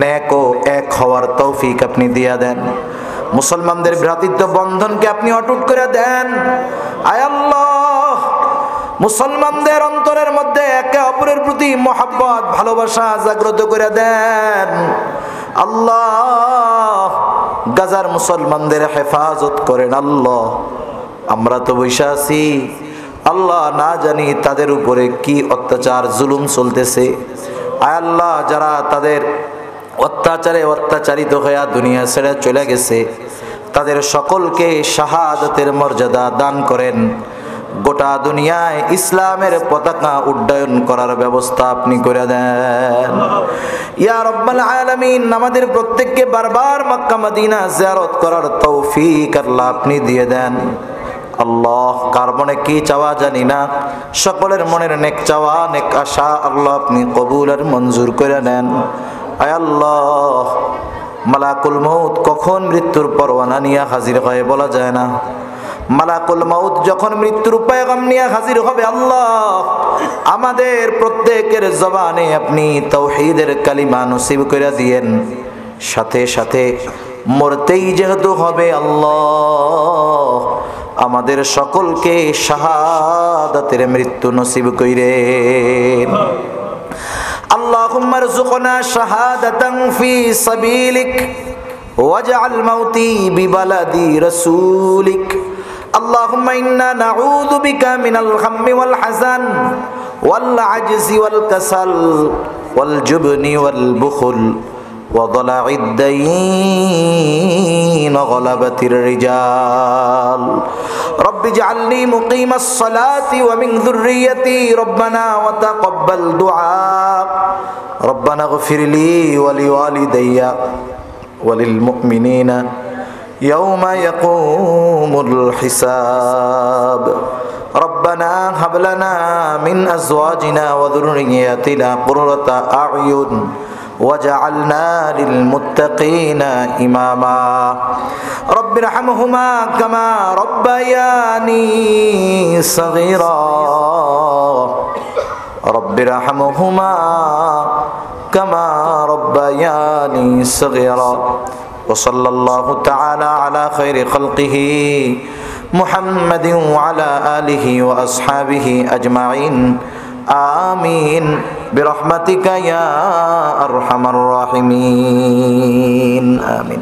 নেক ও এক হওয়ার তৌফিক আপনি দিয়ে দেন। মুসলমানদের ভ্রাতৃত্ব বন্ধনকে আপনি অটুট করে দেন। আয় আল্লাহ, মুসলমানদের অন্তরের মধ্যে একে অপরের প্রতি মহব্বত, ভালোবাসা জাগ্রত করে দেন। আল্লাহ, গাজার মুসলমানদের হেফাজত করেন। আল্লাহ, আমরা তো বৈশা আছি, আল্লাহ না জানি তাদের উপরে কি অত্যাচার জুলুম চলতেছে। আয় আল্লাহ, যারা তাদের অত্যাচারে অত্যাচারিত হয়ে দুনিয়া ছেড়ে চলে গেছে, তাদের সকলকে শাহাদাতের মর্যাদা দান করেন। গোটা দুনিয়ায় ইসলামের পতাকা উড্ডয়ন করার ব্যবস্থা আপনি করে দেন ইয়া রাব্বাল আলামিন। আমাদের প্রত্যেককে বারবার মক্কা মদিনা জিয়ারত করার তৌফিক আল্লাহ আপনি দিয়ে দেন। আল্লাহ, কার মনে কি চাওয়া জানি না, সকলের মনের নেক চাওয়া নেক আশা আল্লাহ আপনি কবুল আর মঞ্জুর করে নেন। আয় আল্লাহ, মালাকুল মউত কখন মৃত্যুর পরওয়ানা নিয়ে হাজির হয় বলা যায় না। মালাকুল মউত যখন মৃত্যুর পয়গাম নিয়ে হাজির হবে, আল্লাহ আমাদের প্রত্যেকের জবানে আপনি তাওহীদের কালিমা নসিব করে দিয়েন। সাথে সাথে মরতেই যেহেতু হবে, আল্লাহ আমাদের সকলকে শাহাদাতের মৃত্যু নসিব কইরেন। আল্লাহুম্মা রযুকনা শাহাদাতান ফি সাবিলিক ওয়াজআল মাউতি বিবালাদি রাসূলিক। আল্লাহুম্মা ইন্না নাউযু বিকা মিনাল হাম্মি ওয়াল হাযান ওয়াল আজজি ওয়াল কাসাল ওয়াল জুবনি ওয়াল বুখল ওয়া দালা'id দাইন ওয়া গলাবাতির রিজাল। রব্বি ইজআলনি মুকিমাস সালাতি ওয়া মিন যুররিয়্যতি রব্বানা ওয়া তাকাব্বাল দুআ। রব্বানা ইগফিরলি ওয়া লিওয়ালিদাইয়া ওয়া লিল মুমিনিনা ইয়াওমা ইয়াকুমুল হিসাব। রব্বানা হাব লানা মিন আজওয়াজিনা ওয়া যুররিয়্যাতিনা কুররাতা আ'য়ুন ওয়াজআলনা লিল মুত্তাকিনা ইমামা। রব্বিরহামহুমা কামা রব্বায়ানি সগীরা। রব্বিরহামহুমা কামা রব্বায়ানি সগীরা। وصلى الله تعالى على خير خلقه محمد وعلى آله وأصحابه أجمعين آمين برحمتك يا أرحم الراحمين آمين.